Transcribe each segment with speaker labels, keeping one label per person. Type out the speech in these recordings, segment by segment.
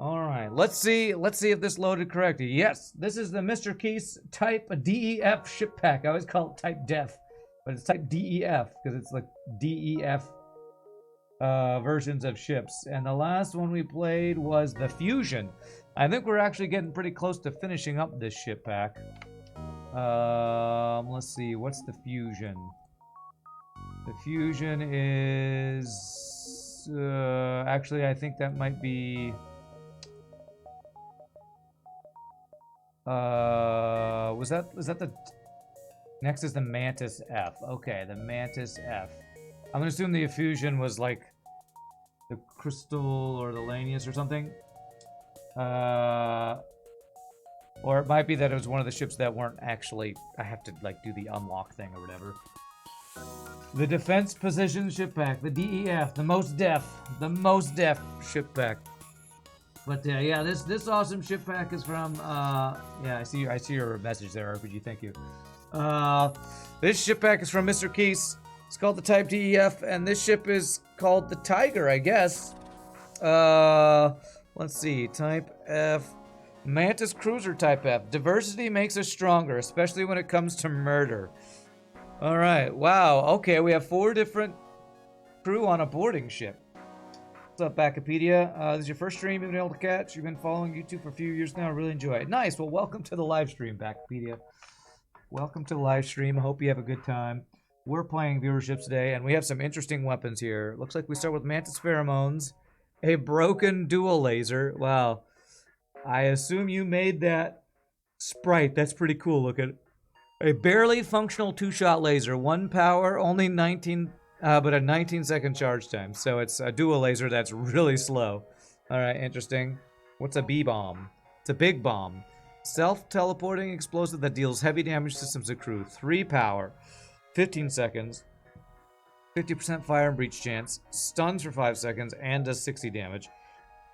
Speaker 1: Alright, let's see if this loaded correctly. Yes, this is the Mr. Kheese Type DEF ship pack. I always call it Type Def, but it's Type DEF because it's like DEF versions of ships. And the last one we played was the Fusion. I think we're actually getting pretty close to finishing up this ship pack. Let's see, what's the Fusion? The Fusion is actually I think that might be was that the next is the Mantis F. Okay, the Mantis F. I'm gonna assume the Fusion was like the Crystal or the Lanius or something. Or it might be that it was one of the ships that weren't actually, I have to like do the unlock thing or whatever. The Defense Position Ship Pack, the DEF, the most def ship pack. But yeah, this awesome ship pack is from yeah, I see your message there, RPG. Thank you. This ship pack is from Mr. Kheese. It's called the Type DEF, and this ship is called the Tiger, I guess. Let's see, Type F, Mantis Cruiser Type F. Diversity makes us stronger, especially when it comes to murder. All right, wow. Okay, we have 4 different crew on a boarding ship. What's up, Backopedia? This is your first stream you've been able to catch. You've been following YouTube for a few years now. I really enjoy it. Nice. Well, welcome to the live stream, Backopedia. Welcome to the live stream. I hope you have a good time. We're playing viewerships today, and we have some interesting weapons here. Looks like we start with Mantis Pheromones, a broken dual laser. Wow. I assume you made that sprite. That's pretty cool looking. A barely functional 2-shot laser. 1 power, only 19... but a 19-second charge time. So it's a dual laser that's really slow. Alright, interesting. What's a B-bomb? It's a big bomb. Self-teleporting explosive that deals heavy damage to systems and crew. 3 power. 15 seconds. 50% fire and breach chance. Stuns for 5 seconds and does 60 damage.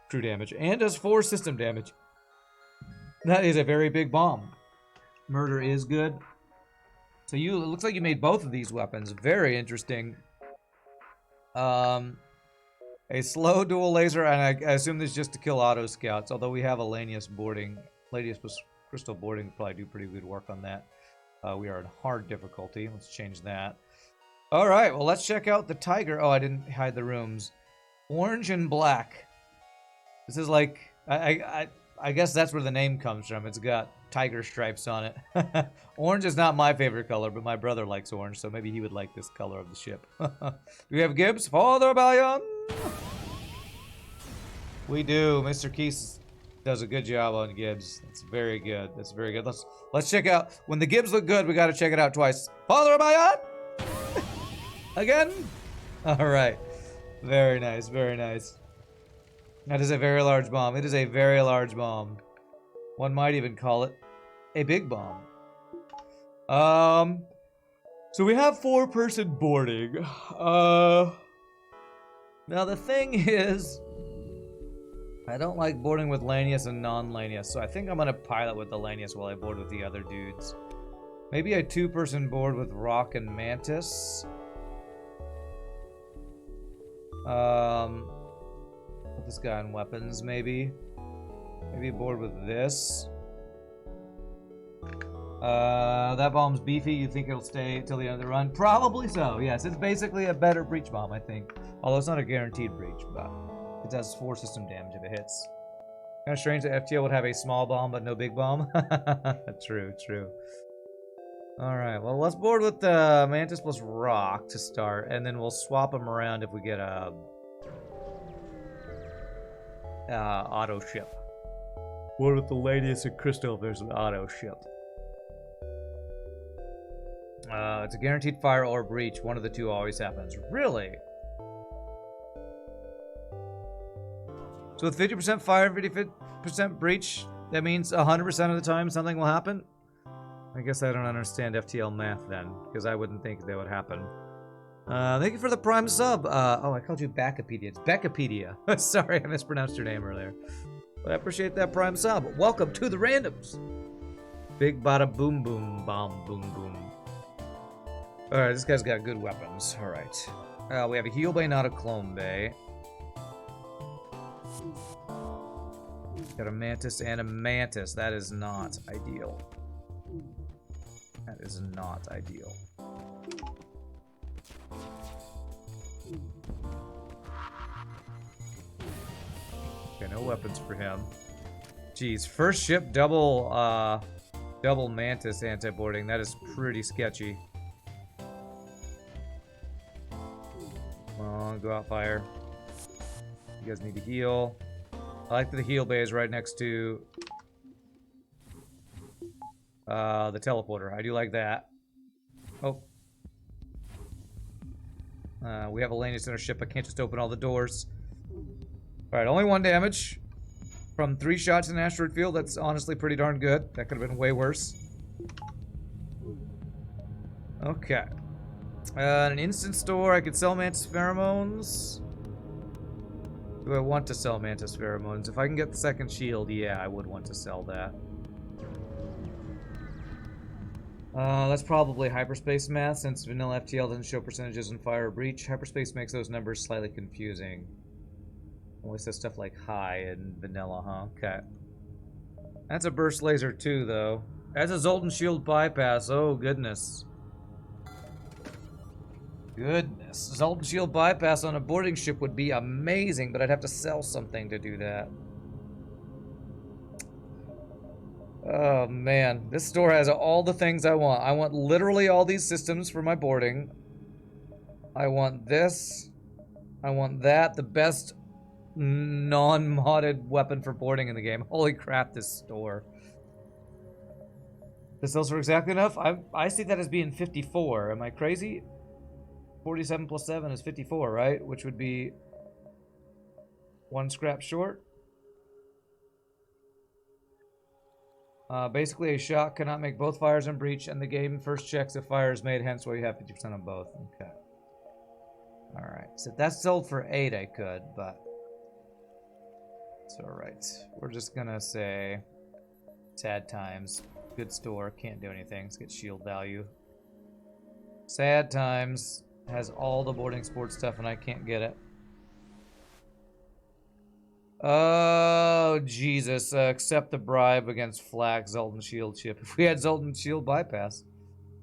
Speaker 1: Crew damage. And does 4 system damage. That is a very big bomb. Murder is good. So it looks like you made both of these weapons. Very interesting. A slow dual laser, and I assume this is just to kill auto scouts, although we have a Lanius boarding. Lanius plus Crystal boarding probably do pretty good work on that. We are in hard difficulty. Let's change that. Alright, well let's check out the Tiger. Oh, I didn't hide the rooms. Orange and black. This is like, I guess that's where the name comes from. It's got tiger stripes on it. Orange is not my favorite color, but my brother likes orange, so maybe he would like this color of the ship. Do we have Gibbs for the rebellion? We do. Mr. Kheese does a good job on Gibbs. That's very good. That's very good. Let's check out. When the Gibbs look good, we got to check it out twice. For the rebellion! Again? All right. Very nice. Very nice. That is a very large bomb. It is a very large bomb. One might even call it a big bomb. So we have 4-person boarding. Now the thing is, I don't like boarding with Lanius and non-Lanius, so I think I'm gonna pilot with the Lanius while I board with the other dudes. Maybe a 2-person board with Rock and Mantis. Put this guy on weapons, maybe. Maybe board with this. That bomb's beefy. You think it'll stay till the end of the run? Probably so, yes. It's basically a better breach bomb, I think. Although it's not a guaranteed breach, but it does 4 system damage if it hits. Kind of strange that FTL would have a small bomb but no big bomb. True, true. Alright, well, let's board with the Mantis plus Rock to start, and then we'll swap them around if we get a auto ship. Board with the Lanius and Crystal if there's an auto ship. It's a guaranteed fire or breach. One of the two always happens. Really? So with 50% fire and 50% breach, that means 100% of the time something will happen? I guess I don't understand FTL math then, because I wouldn't think that would happen. Thank you for the Prime sub. Oh, I called you Backopedia. It's Beckopedia. Sorry, I mispronounced your name earlier. But I appreciate that Prime sub. Welcome to the randoms. Big bada boom boom bomb boom boom. Alright, this guy's got good weapons. Alright. We have a heal bay, not a clone bay. Got a Mantis and a Mantis. That is not ideal. That is not ideal. Okay, no weapons for him. Jeez, first ship double Mantis anti-boarding. That is pretty sketchy. Come on, go out fire. You guys need to heal. I like that the heal bay is right next to the teleporter. I do like that. Oh. We have a lane in our ship. I can't just open all the doors. Alright, only 1 damage from 3 shots in an asteroid field. That's honestly pretty darn good. That could have been way worse. Okay. An instant store. I could sell Mantis pheromones. Do I want to sell Mantis pheromones? If I can get the second shield, yeah, I would want to sell that. That's probably hyperspace math, since vanilla FTL doesn't show percentages in fire or breach. Hyperspace makes those numbers slightly confusing. Only says stuff like high in vanilla, huh? Okay. That's a burst laser too, though. That's a Zoltan shield bypass. Oh, goodness. Goodness. Zoltan shield bypass on a boarding ship would be amazing, but I'd have to sell something to do that. Oh, man. This store has all the things I want. I want literally all these systems for my boarding. I want this. I want that. The best non-modded weapon for boarding in the game. Holy crap, this store. This sells for exactly enough? I see that as being 54. Am I crazy? 47 plus 7 is 54, right? Which would be 1 scrap short. Basically, a shot cannot make both fires and breach, and the game first checks if fire is made, hence why you have 50% on both. Okay. Alright, so if that's sold for 8, I could, but it's alright. We're just gonna say sad times. Good store, can't do anything. Let's get shield value. Sad times has all the boarding sports stuff, and I can't get it. Oh, Jesus. Accept the bribe against Flak, Zoltan Shield chip. If we had Zoltan Shield bypass,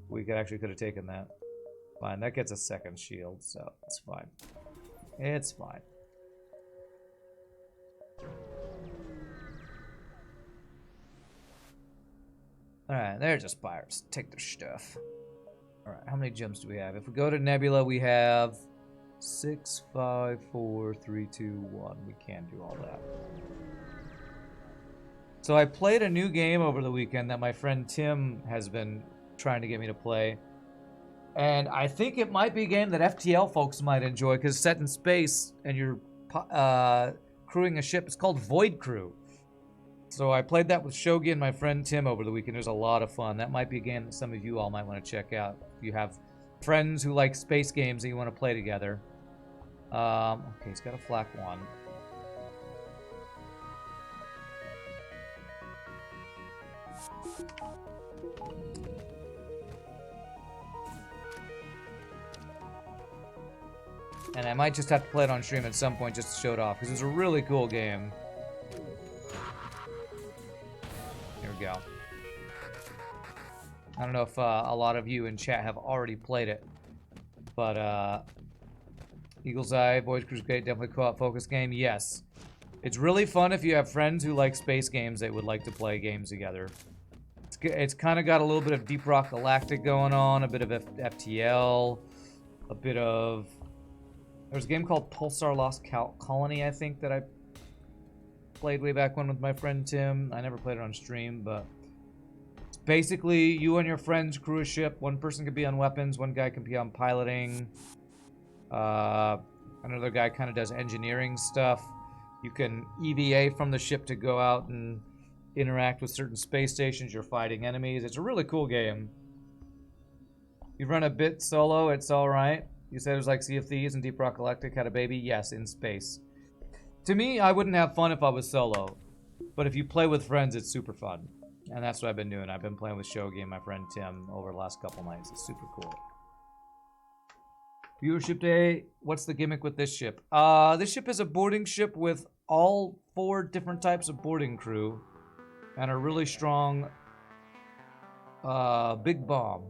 Speaker 1: we could have taken that. Fine, that gets a second shield, so it's fine. It's fine. Alright, they're just buyers. Take their stuff. Alright, how many gems do we have? If we go to Nebula, we have 6, 5, 4, 3, 2, 1. We can't do all that. So I played a new game over the weekend that my friend Tim has been trying to get me to play. And I think it might be a game that FTL folks might enjoy because it's set in space and you're crewing a ship. It's called Void Crew. So I played that with Shogi and my friend Tim over the weekend. It was a lot of fun. That might be a game that some of you all might want to check out. If you have friends who like space games that you want to play together. Okay, he's got a flak one. And I might just have to play it on stream at some point just to show it off, because it's a really cool game. Here we go. I don't know if a lot of you in chat have already played it, but Eagle's Eye, Void Crew's great, definitely co-op focus game. Yes. It's really fun if you have friends who like space games that would like to play games together. It's kind of got a little bit of Deep Rock Galactic going on, a bit of FTL, a bit of... There's a game called Pulsar Lost Colony, I think, that I played way back when with my friend Tim. I never played it on stream, but it's basically you and your friends crew a ship. One person could be on weapons, one guy can be on piloting. Another guy kind of does engineering stuff. You can EVA from the ship to go out and interact with certain space stations. You're fighting enemies. It's a really cool game. You run a bit solo, it's alright. You said it was like Sea of Thieves and Deep Rock Galactic had a baby? Yes, in space. To me, I wouldn't have fun if I was solo. But if you play with friends, it's super fun. And that's what I've been doing. I've been playing with Shogi and my friend Tim over the last couple nights. It's super cool. Viewership day. What's the gimmick with this ship? This ship is a boarding ship with all 4 different types of boarding crew and a really strong big bomb.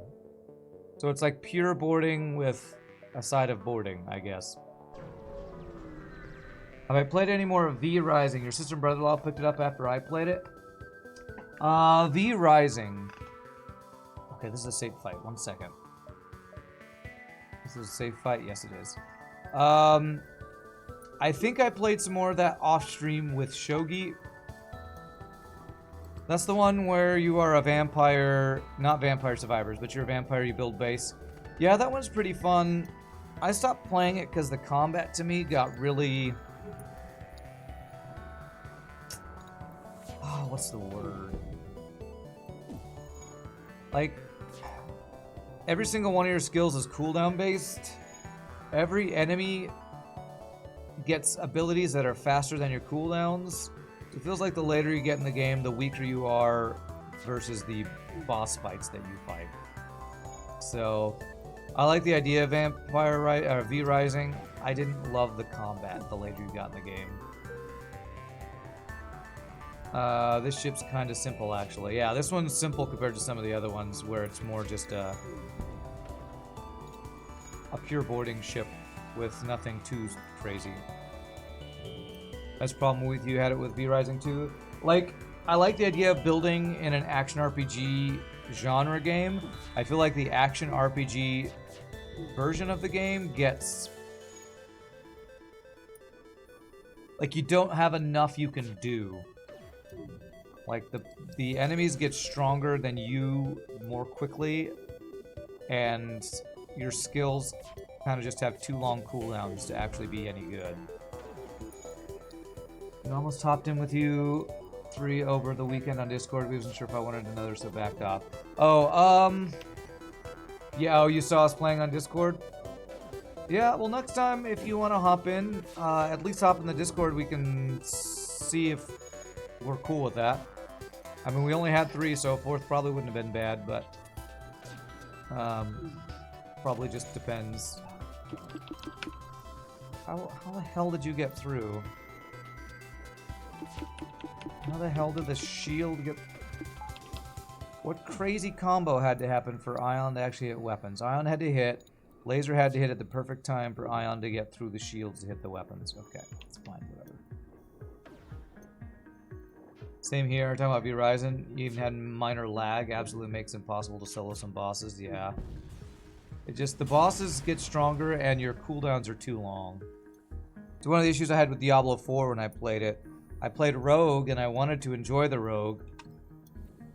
Speaker 1: So it's like pure boarding with a side of boarding, I guess. Have I played any more of V Rising? Your sister and brother-in-law picked it up after I played it. V Rising. Okay, this is a safe fight. 1 second. This is a safe fight. Yes, it is. I think I played some more of that off stream with Shogi. That's the one where you are a vampire, not vampire survivors, but you're a vampire, you build base. Yeah, that one's pretty fun. I stopped playing it because the combat to me got really... Oh, what's the word? Like, every single one of your skills is cooldown based. Every enemy gets abilities that are faster than your cooldowns. It feels like the later you get in the game, the weaker you are versus the boss fights that you fight. So, I like the idea of V Rising. I didn't love the combat the later you got in the game. This ship's kind of simple, actually. Yeah, this one's simple compared to some of the other ones where it's more just a pure boarding ship with nothing too crazy. That's the problem with you had it with V Rising 2. Like, I like the idea of building in an action RPG genre game. I feel like the action RPG version of the game gets... Like, you don't have enough you can do. Like, the enemies get stronger than you more quickly, and your skills kind of just have too long cooldowns to actually be any good. I almost hopped in with you 3 over the weekend on Discord. We wasn't sure if I wanted another, so backed off. Oh, yeah, oh, you saw us playing on Discord? Yeah, well, next time, if you want to hop in, at least hop in the Discord. We can see if we're cool with that. I mean, we only had 3, so a 4th probably wouldn't have been bad, but probably just depends. How the hell did you get through? How the hell did the shield get... What crazy combo had to happen for Ion to actually hit weapons? Ion had to hit, Laser had to hit at the perfect time for Ion to get through the shields to hit the weapons. Okay, that's fine, whatever. Same here, talking about V-Ryzen, even had minor lag, absolutely makes it impossible to solo some bosses, yeah. It just, the bosses get stronger and your cooldowns are too long. It's one of the issues I had with Diablo 4 when I played it. I played Rogue and I wanted to enjoy the Rogue,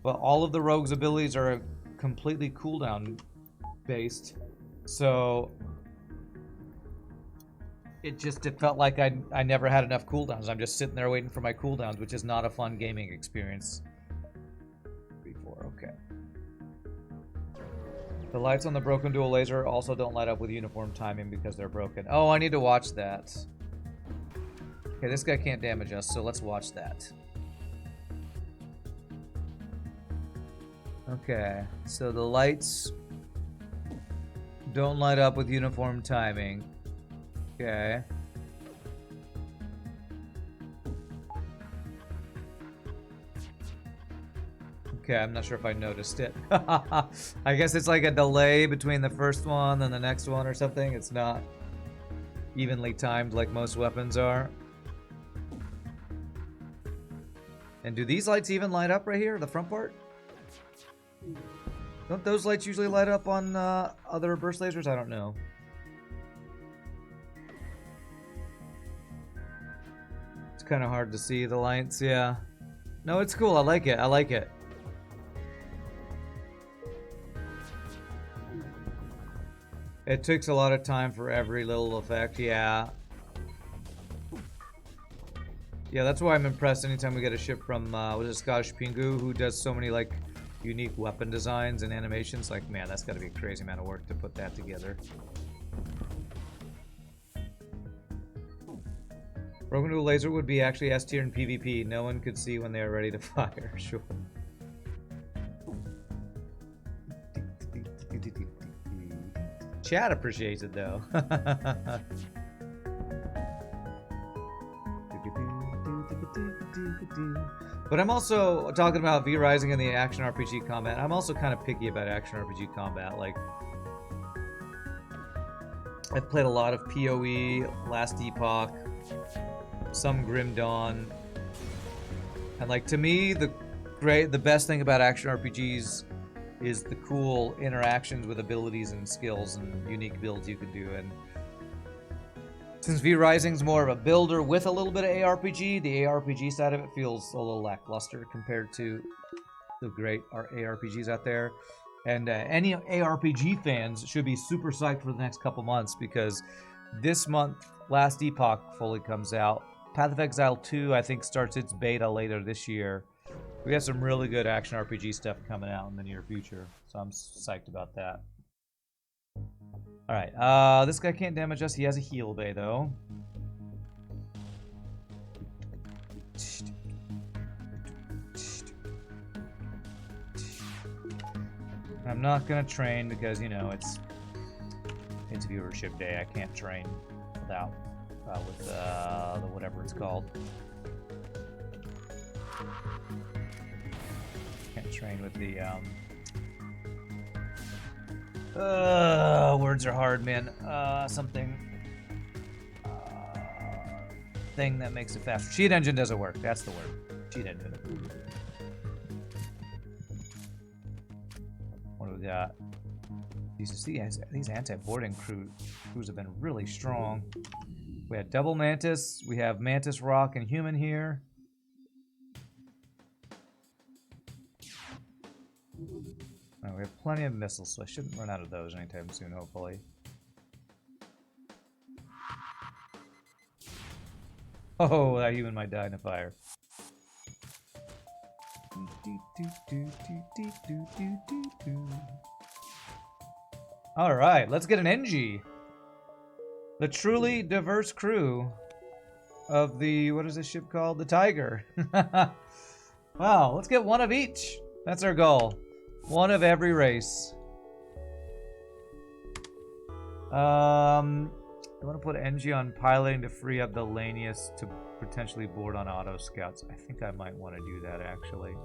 Speaker 1: but all of the Rogue's abilities are completely cooldown based, so it felt like I never had enough cooldowns. I'm just sitting there waiting for my cooldowns, which is not a fun gaming experience. 3-4, okay. The lights on the broken dual laser also don't light up with uniform timing because they're broken. Oh, I need to watch that. Okay, this guy can't damage us, so let's watch that. Okay, so the lights don't light up with uniform timing. Okay. Okay, I'm not sure if I noticed it. I guess it's like a delay between the first one and the next one or something. It's not evenly timed like most weapons are. And do these lights even light up right here, the front part? Don't those lights usually light up on other burst lasers? I don't know. It's kind of hard to see the lights, yeah. No, it's cool. I like it. I like it. It takes a lot of time for every little effect, yeah. Yeah, that's why I'm impressed anytime we get a ship from, what is it, Scottish Pingu, who does so many, like, unique weapon designs and animations. Like, man, that's gotta be a crazy amount of work to put that together. Broken dual laser would be actually S tier in PvP. No one could see when they are ready to fire, sure. Chat appreciates it, though. But I'm also talking about V Rising and the action RPG combat. I'm also kind of picky about action RPG combat. Like, I've played a lot of PoE, Last Epoch, some Grim Dawn, and like to me, the best thing about action RPGs is the cool interactions with abilities and skills and unique builds you can do. And since V Rising's more of a builder with a little bit of ARPG, the ARPG side of it feels a little lackluster compared to the great ARPGs out there. And any ARPG fans should be super psyched for the next couple months, because this month, Last Epoch fully comes out. Path of Exile 2, I think, starts its beta later this year. We have some really good action RPG stuff coming out in the near future, so I'm psyched about that. Alright, this guy can't damage us. He has a heal bay, though. I'm not gonna train because, you know, it's viewership day. I can't train without with the whatever it's called. Can't train with the words are hard, man. Something thing that makes it faster. Cheat engine doesn't work. That's the word. Cheat engine. What do we got? These anti-boarding crews have been really strong. We had double Mantis. We have Mantis, Rock, and Human here. Oh, we have plenty of missiles, so I shouldn't run out of those anytime soon, hopefully. Oh, that human might die in a fire. Alright, let's get an NG. The truly diverse crew of the, what is this ship called? The Tiger. Wow, let's get one of each. That's our goal. One of every race. I want to put NG on piloting to free up the laniest to potentially board on auto scouts. I think I might want to do that, actually.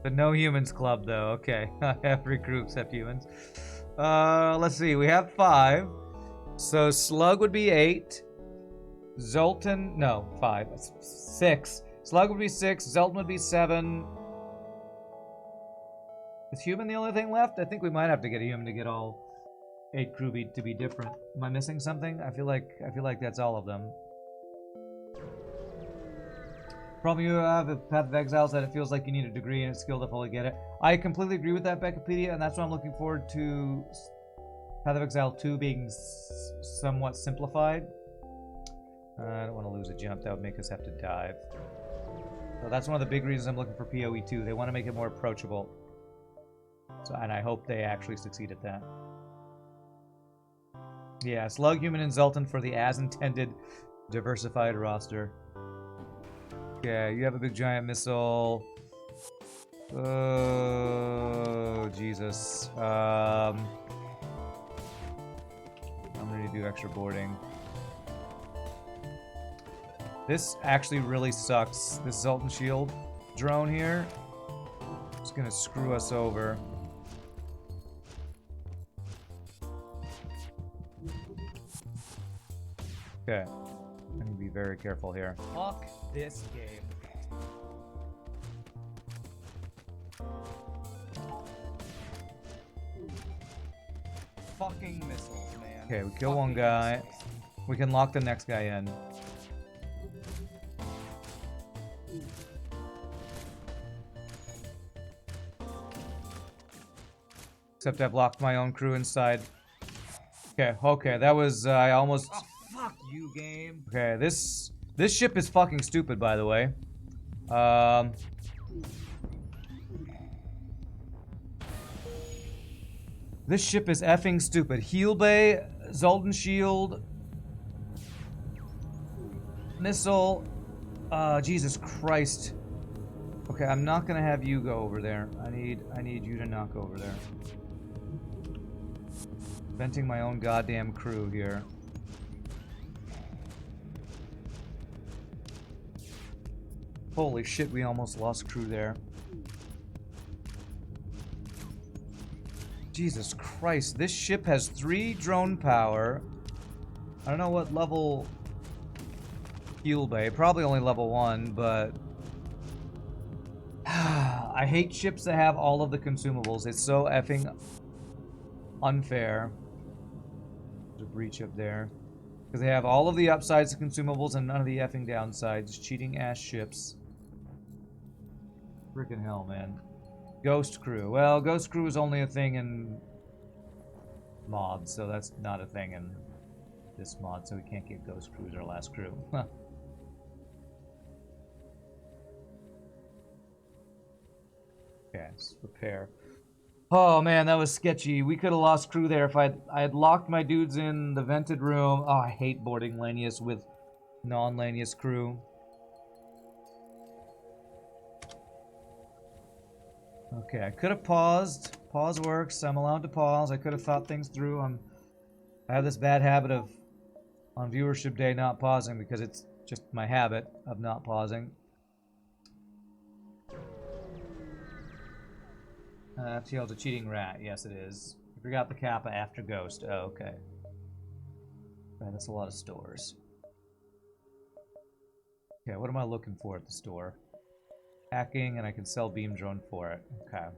Speaker 1: But no humans club, though. Okay, every crew except humans. Let's see. We have 5. So Slug would be 8. Zoltan, no, 5. 6. Slug would be 6. Zoltan would be 7. Is human the only thing left? I think we might have to get a human to get all 8 crew to be different. Am I missing something? I feel like that's all of them. Problem you have with Path of Exile is that it feels like you need a degree and a skill to fully get it. I completely agree with that, Beccapedia, and that's why I'm looking forward to Path of Exile 2 being somewhat simplified. I don't want to lose a jump. That would make us have to dive. So that's one of the big reasons I'm looking for PoE 2. They want to make it more approachable. So, and I hope they actually succeed at that. Yeah, Slug, Human, and Zoltan for the as-intended diversified roster. Okay, you have a big giant missile. Oh, Jesus. I'm ready to do extra boarding. This actually really sucks. This Zoltan shield drone here is gonna screw us over. Okay, I need to be very careful here. Fuck this game. Fucking missiles, man. Okay, we kill one guy. We can lock the next guy in. Except I've locked my own crew inside. Okay, that was, I almost... Oh, fuck you, game. Okay, this ship is fucking stupid, by the way. This ship is effing stupid. Heal Bay, Zoltan Shield, Missile. Jesus Christ. Okay, I'm not gonna have you go over there. I need you to not go over there. Venting my own goddamn crew here. Holy shit, we almost lost crew there. Jesus Christ, this ship has 3 drone power. I don't know what level fuel bay, probably only level 1, but I hate ships that have all of the consumables. It's so effing unfair. There's a breach up there. Because they have all of the upsides of consumables and none of the effing downsides. Cheating ass ships. Freaking hell, man. Ghost crew. Well, ghost crew is only a thing in mods, so that's not a thing in this mod, so we can't get ghost crew as our last crew. Okay, let's repair. Oh man, that was sketchy. We could have lost crew there if I had locked my dudes in the vented room. Oh, I hate boarding Lanius with non-Lanius crew. Okay, I could have paused. Pause works. I'm allowed to pause. I could have thought things through. I have this bad habit of, on viewership day, not pausing because it's just my habit of not pausing. FTL's a cheating rat. Yes, it is. I forgot the kappa after Ghost. Oh, okay. Right, that's a lot of stores. Okay, what am I looking for at the store? Hacking, and I can sell beam drone for it. Okay.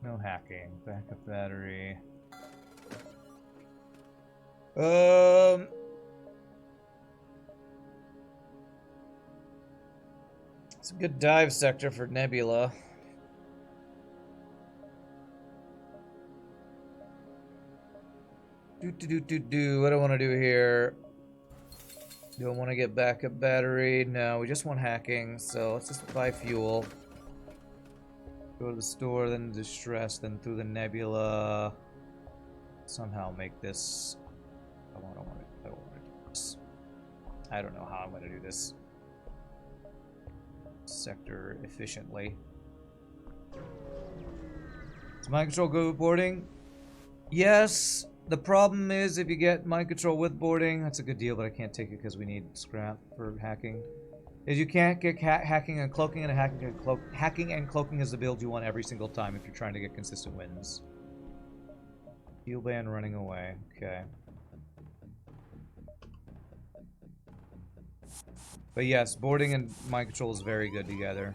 Speaker 1: No hacking. Backup battery. It's a good dive sector for Nebula. What do I want to do here? Do I want to get backup battery? No, we just want hacking, so let's just buy fuel. Go to the store, then distress, then through the Nebula. Somehow make this. I don't want to do this. I don't know how I'm going to do this sector efficiently. Does mind control go with boarding? Yes. The problem is if you get mind control with boarding, that's a good deal, but I can't take it because we need scrap for hacking. Is you can't get hacking and cloaking, and hacking and cloaking is the build you want every single time if you're trying to get consistent wins. Fuel ban running away. Okay. But yes, boarding and mind control is very good together.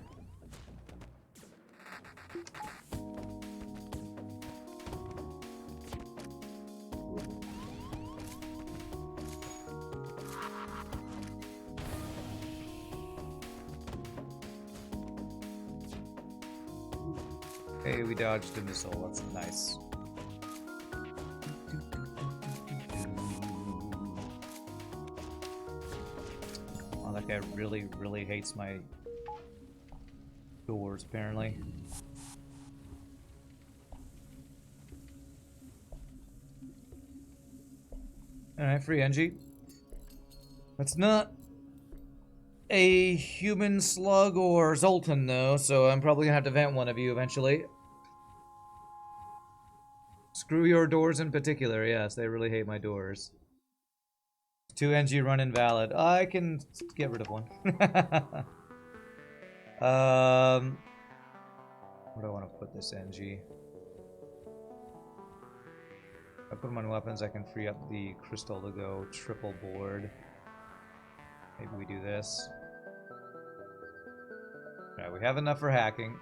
Speaker 1: Hey, we dodged a missile. That's nice. Oh, that guy really, really hates my doors, apparently. Alright, free Engie. That's not a human slug or Zoltan, though, so I'm probably gonna have to vent one of you eventually. Screw your doors in particular, yes, they really hate my doors. 2 NG run invalid. I can get rid of one. Where do I want to put this NG? If I put them on weapons, I can free up the crystal to go triple board. Maybe we do this. Alright, we have enough for hacking.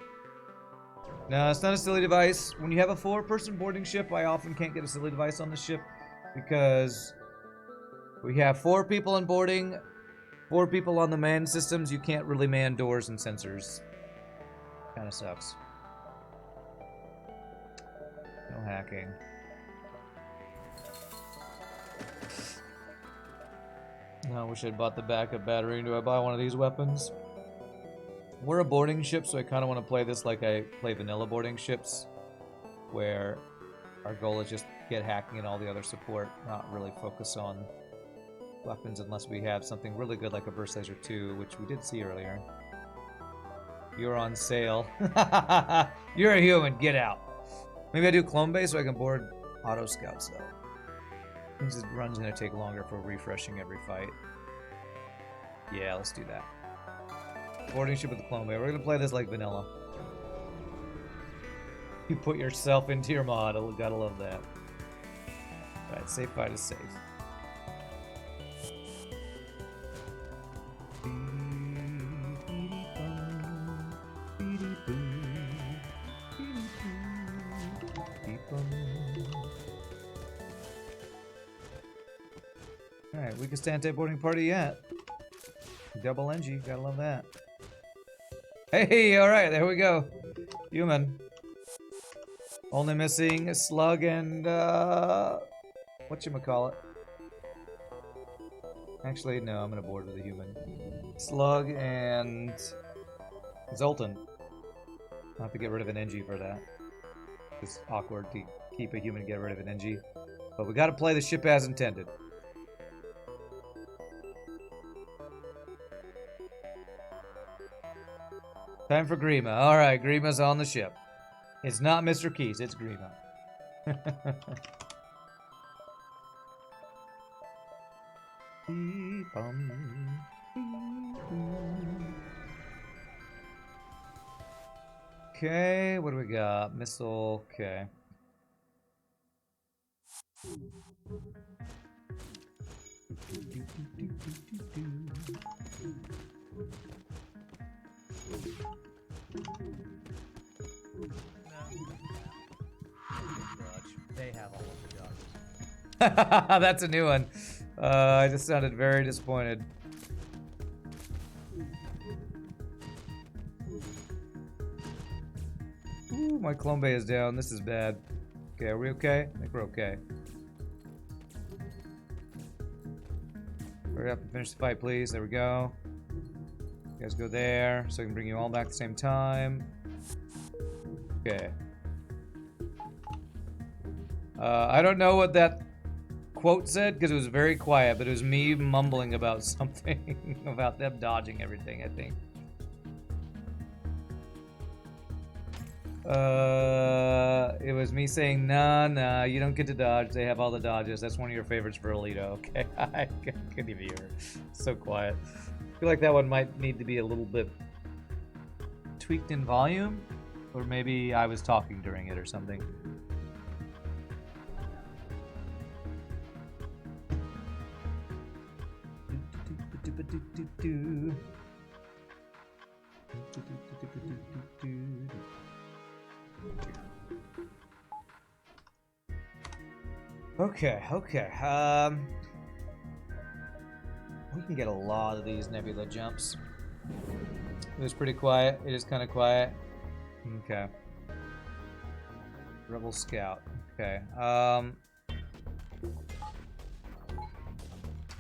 Speaker 1: No, it's not a silly device. When you have a 4-person boarding ship, I often can't get a silly device on the ship because we have 4 people in boarding, 4 people on the man systems. You can't really man doors and sensors. Kinda sucks. No hacking. I wish I'd bought the backup battery. Do I buy one of these weapons? We're a boarding ship, so I kind of want to play this like I play vanilla boarding ships, where our goal is just get hacking and all the other support, not really focus on weapons unless we have something really good like a Burst Laser 2, which we did see earlier. You're on sale. You're a human, get out. Maybe I do clone base so I can board auto scouts though. This run's gonna take longer for refreshing every fight. Yeah, let's do that. Boarding ship with the clone bay. We're gonna play this like vanilla. You put yourself into your mod. I gotta love that. Alright, safe fight is safe. Alright, weakest anti-boarding party yet. Double NG, gotta love that. Hey, alright, there we go. Human. Only missing Slug and, whatchamacallit. Actually, no, I'm gonna board with a human. Slug and Zoltan. I'll have to get rid of an NG for that. It's awkward to keep a human and get rid of an NG. But we gotta play the ship as intended. Time for Grima. Alright, Grima's on the ship. It's not Mr. Kheese, it's Grima. Okay, what do we got? Missile, okay.
Speaker 2: They have all of the dodges.
Speaker 1: That's a new one. I just sounded very disappointed. Ooh, my clone bay is down. This is bad. Okay, are we okay? I think we're okay. Hurry up and finish the fight, please. There we go. You guys go there, so I can bring you all back at the same time. Okay. I don't know what that quote said because it was very quiet, but it was me mumbling about something about them dodging everything, I think. It was me saying, nah, you don't get to dodge. They have all the dodges. That's one of your favorites for Alito. Okay, I couldn't even hear. So quiet. I feel like that one might need to be a little bit tweaked in volume, or maybe I was talking during it or something. Okay. We can get a lot of these nebula jumps. It was pretty quiet. It is kind of quiet. Okay. Rebel Scout. Okay. I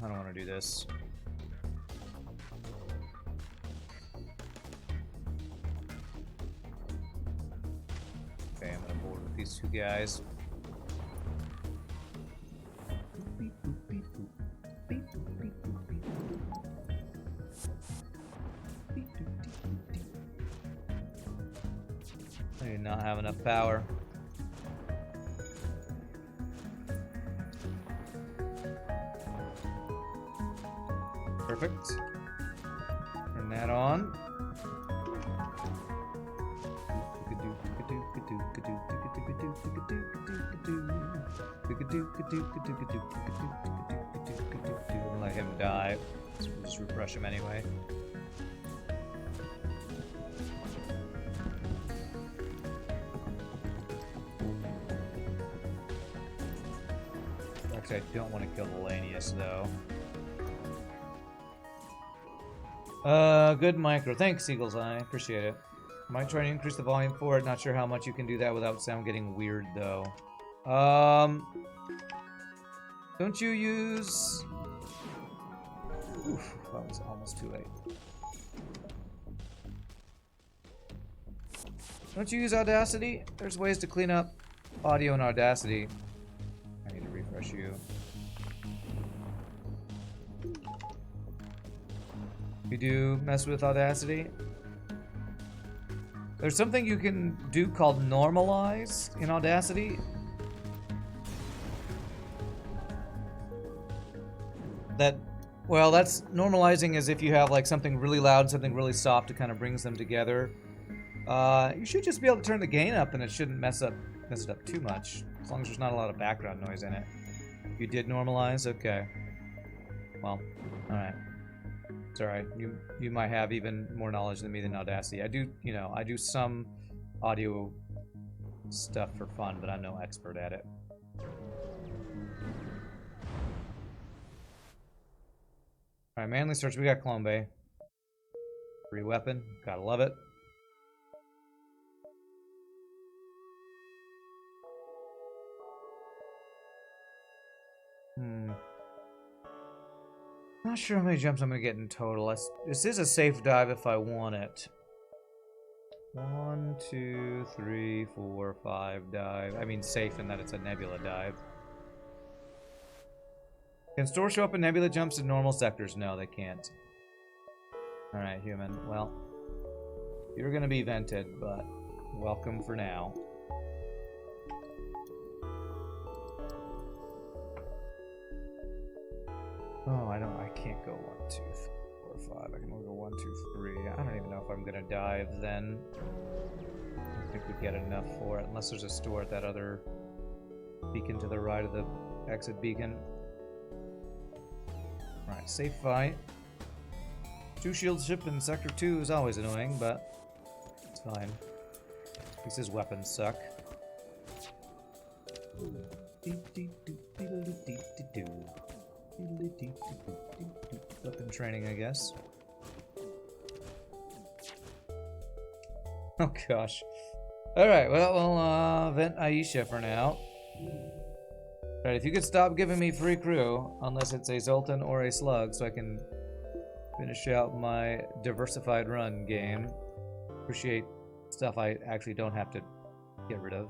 Speaker 1: don't want to do this. Okay, I'm gonna board with these two guys. I do not have enough power. Perfect. Turn that on. Let him die. We'll just refresh him anyway. Actually, I don't want to kill Valanius though. Good micro. Thanks, Eagle's Eye. Appreciate it. Might try to increase the volume for it. Not sure how much you can do that without sound getting weird, though. Don't you use... Oof, that was almost too late. Don't you use Audacity? There's ways to clean up audio in Audacity. I need to refresh you. You do mess with Audacity? There's something you can do called normalize in Audacity. that, well, that's normalizing as if you have like something really loud and something really soft to kind of brings them together. You should just be able to turn the gain up and it shouldn't mess it up too much. As long as there's not a lot of background noise in it. You did normalize? Okay. Well, alright. It's alright. You might have even more knowledge than me than Audacity. I do, you know, I do some audio stuff for fun, but I'm no expert at it. Alright, manly search. We got Clone Bay. Free weapon. Gotta love it. Not sure how many jumps I'm gonna get in total. This is a safe dive if I want it. 1, 2, 3, 4, 5 dive. I mean safe in that it's a nebula dive. Can stores show up in nebula jumps in normal sectors? No, they can't. Alright, human. Well, you're gonna be vented, but welcome for now. Oh, I can't go 1, 2, 4, 5. I can only go 1, 2, 3. I don't even know if I'm gonna dive then. I don't think we'd get enough for it, unless there's a store at that other beacon to the right of the exit beacon. Alright, safe fight. 2 shield ship in Sector 2 is always annoying, but it's fine. At least his weapons suck. Weapon training, I guess. Oh gosh. Alright, well, we'll vent Aisha for now. Alright, if you could stop giving me free crew, unless it's a Zoltan or a Slug, so I can finish out my diversified run game. Appreciate stuff I actually don't have to get rid of.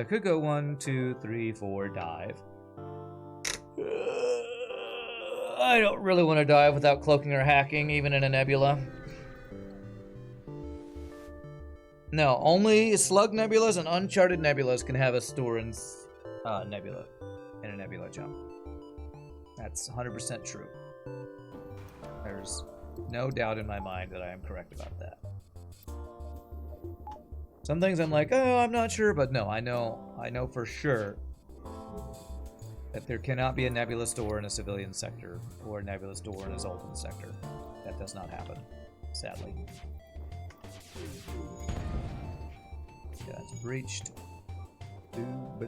Speaker 1: I could go 1, 2, 3, 4, dive. I don't really want to dive without cloaking or hacking, even in a nebula. No, only slug nebulas and uncharted nebulas can have a store in nebula in a nebula jump. That's 100% true. There's no doubt in my mind that I am correct about that. Some things I'm like, oh, I'm not sure, but no, I know for sure that there cannot be a nebula store in a civilian sector or a nebula store in a Zoltan sector. That does not happen, sadly. Yeah, it's breached. I'm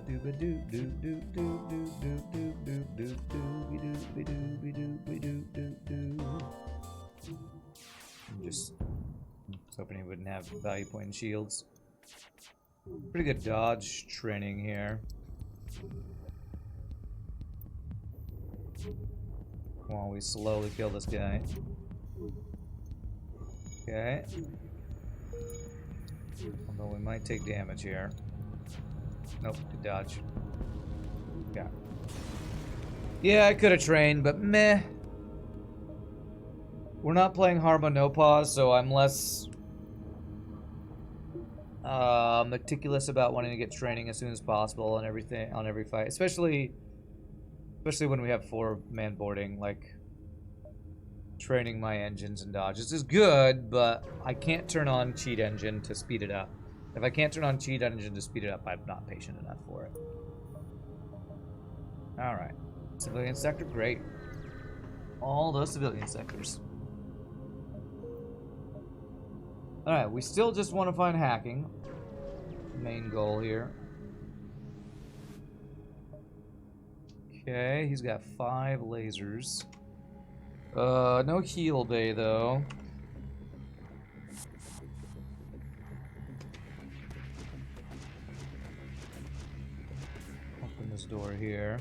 Speaker 1: just hoping he wouldn't have value point and shields. Pretty good dodge training here. While we slowly kill this guy. Okay. Although we might take damage here. Nope, good dodge. Yeah. Yeah, I could have trained, but meh. We're not playing Harma No Pause, so I'm less meticulous about wanting to get training as soon as possible and everything on every fight, especially when we have 4-man boarding. Like, training my engines and dodges is good, but I can't turn on cheat engine to speed it up. If I can't turn on cheat engine to speed it up, I'm not patient enough for it. Alright. Civilian sector, great. All those civilian sectors. Alright, we still just want to find hacking. Main goal here. Okay, he's got 5 lasers. No heal bay though. Open this door here.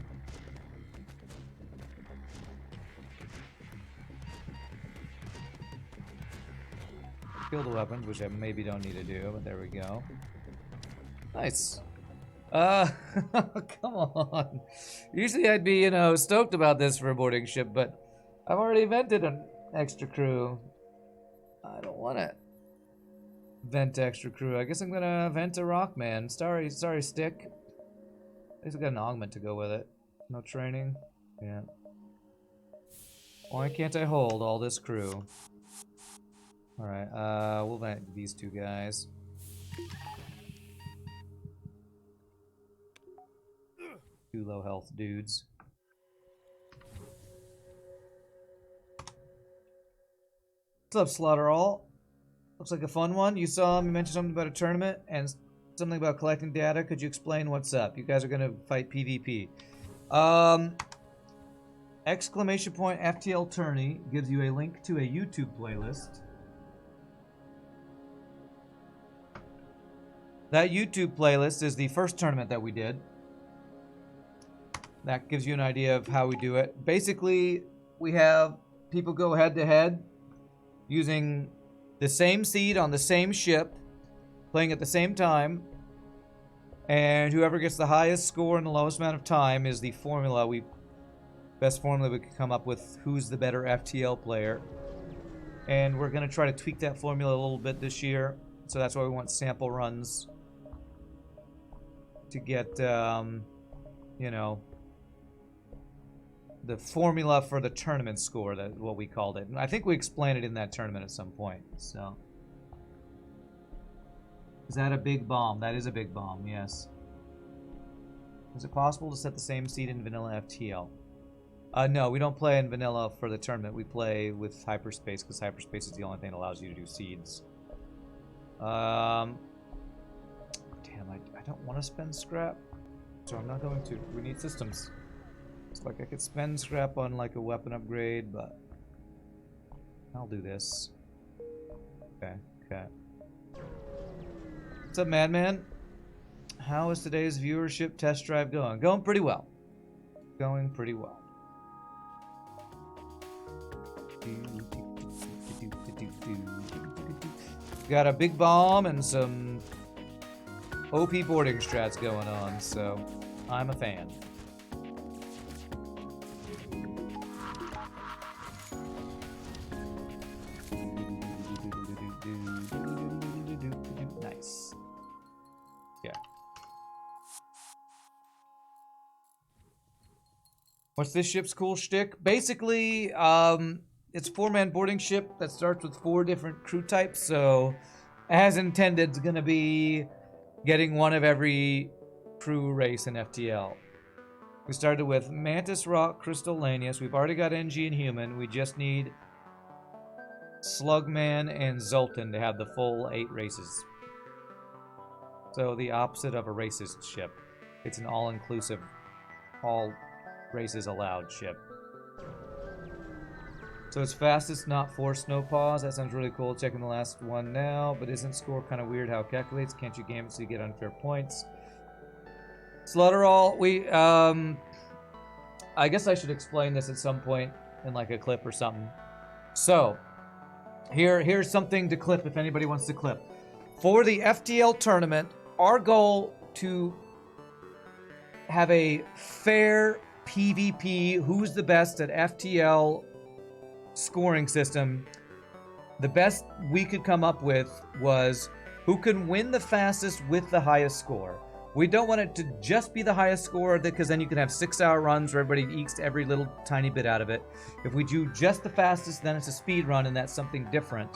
Speaker 1: Kill the weapons, which I maybe don't need to do, but there we go. Nice. Come on. Usually I'd be, you know, stoked about this for a boarding ship, but I've already vented an extra crew. I don't want to vent extra crew. I guess I'm gonna vent a Rockman. Sorry, Stick. At least I got an augment to go with it. No training? Yeah. Why can't I hold all this crew? Alright, we'll let these two guys. Two low health dudes. What's up, Slaughter All? Looks like a fun one. You saw him, you mentioned something about a tournament and something about collecting data. Could you explain what's up? You guys are gonna fight PvP. Exclamation point FTL Tourney gives you a link to a YouTube playlist. That YouTube playlist is the first tournament that we did. That gives you an idea of how we do it. Basically, we have people go head to head using the same seed on the same ship, playing at the same time, and whoever gets the highest score in the lowest amount of time is the best formula we could come up with, who's the better FTL player. And we're going to try to tweak that formula a little bit this year, so that's why we want sample runs to get, you know, the formula for the tournament score, that's what we called it. And I think we explained it in that tournament at some point, so. Is that a big bomb? That is a big bomb, yes. Is it possible to set the same seed in vanilla FTL? No, we don't play in vanilla for the tournament. We play with hyperspace, because hyperspace is the only thing that allows you to do seeds. Damn, I don't want to spend scrap, so I'm not going to. We need systems. It's like I could spend scrap on like a weapon upgrade, but I'll do this. Okay, okay. What's up, Madman? How is today's viewership test drive going? Going pretty well. Going pretty well. Got a big bomb and some OP boarding strats going on, so I'm a fan. Nice. Yeah. What's this ship's cool shtick? Basically, it's a 4-man boarding ship that starts with 4 different crew types, so as intended, it's gonna be getting one of every crew race in FTL. We started with Mantis, Rock, Crystal, Lanius. We've already got NG and Human. We just need Slugman and Zoltan to have the full 8 races. So the opposite of a racist ship. It's an all-inclusive, all races allowed ship. So it's fastest, not forced, no pause. That sounds really cool. Checking the last one now, but isn't score kind of weird how it calculates? Can't you game it so you get unfair points? Slaughterall, I guess I should explain this at some point in like a clip or something. So, here's something to clip if anybody wants to clip. For the FTL tournament, our goal to have a fair PvP, who's the best at FTL scoring system, the best we could come up with was who can win the fastest with the highest score. We don't want it to just be the highest score, because then you can have 6-hour runs where everybody ekes every little tiny bit out of it. If we do just the fastest, then it's a speed run, and that's something different.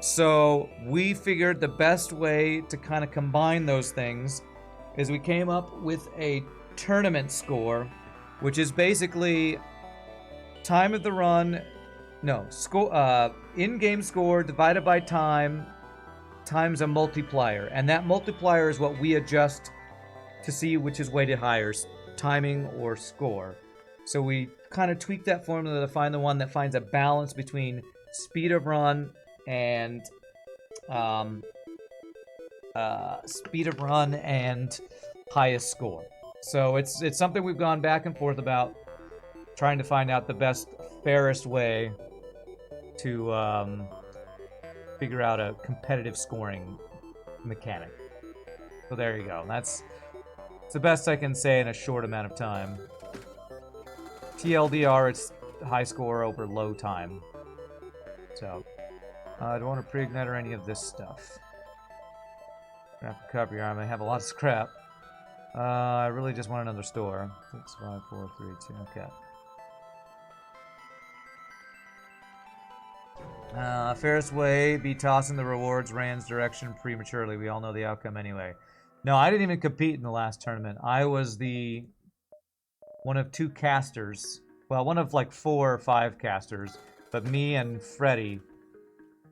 Speaker 1: So we figured the best way to kind of combine those things is we came up with a tournament score, which is basically time of the run, in-game score divided by time times a multiplier, and that multiplier is what we adjust to see which is weighted higher, timing or score. So we kind of tweak that formula to find the one that finds a balance between speed of run and highest score. So it's something we've gone back and forth about, trying to find out the best, fairest way to figure out a competitive scoring mechanic. So there you go. It's the best I can say in a short amount of time. TLDR, it's high score over low time. So I don't want to pre-ignite or any of this stuff. Gonna have to cover your arm. I have a lot of scrap. I really just want another store. 6, 5, 4, 3, 2. Okay. Fairest way be tossing the rewards Rand's direction prematurely. We all know the outcome anyway. No, I didn't even compete in the last tournament. I was the one of 2 casters. Well, one of like 4 or 5 casters. But me and Freddy,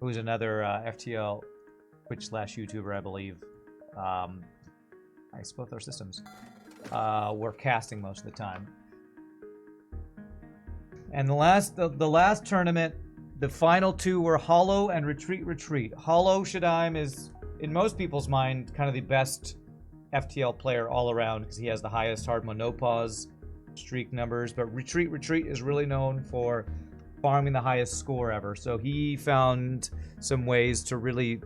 Speaker 1: who's another FTL Twitch/YouTuber, I believe. I both our systems. Were casting most of the time. And the last tournament, the final 2 were Hollow and Retreat. Hollow Shadime is, in most people's mind, kind of the best FTL player all around because he has the highest hard mode no pause streak numbers. But Retreat is really known for farming the highest score ever. So he found some ways to really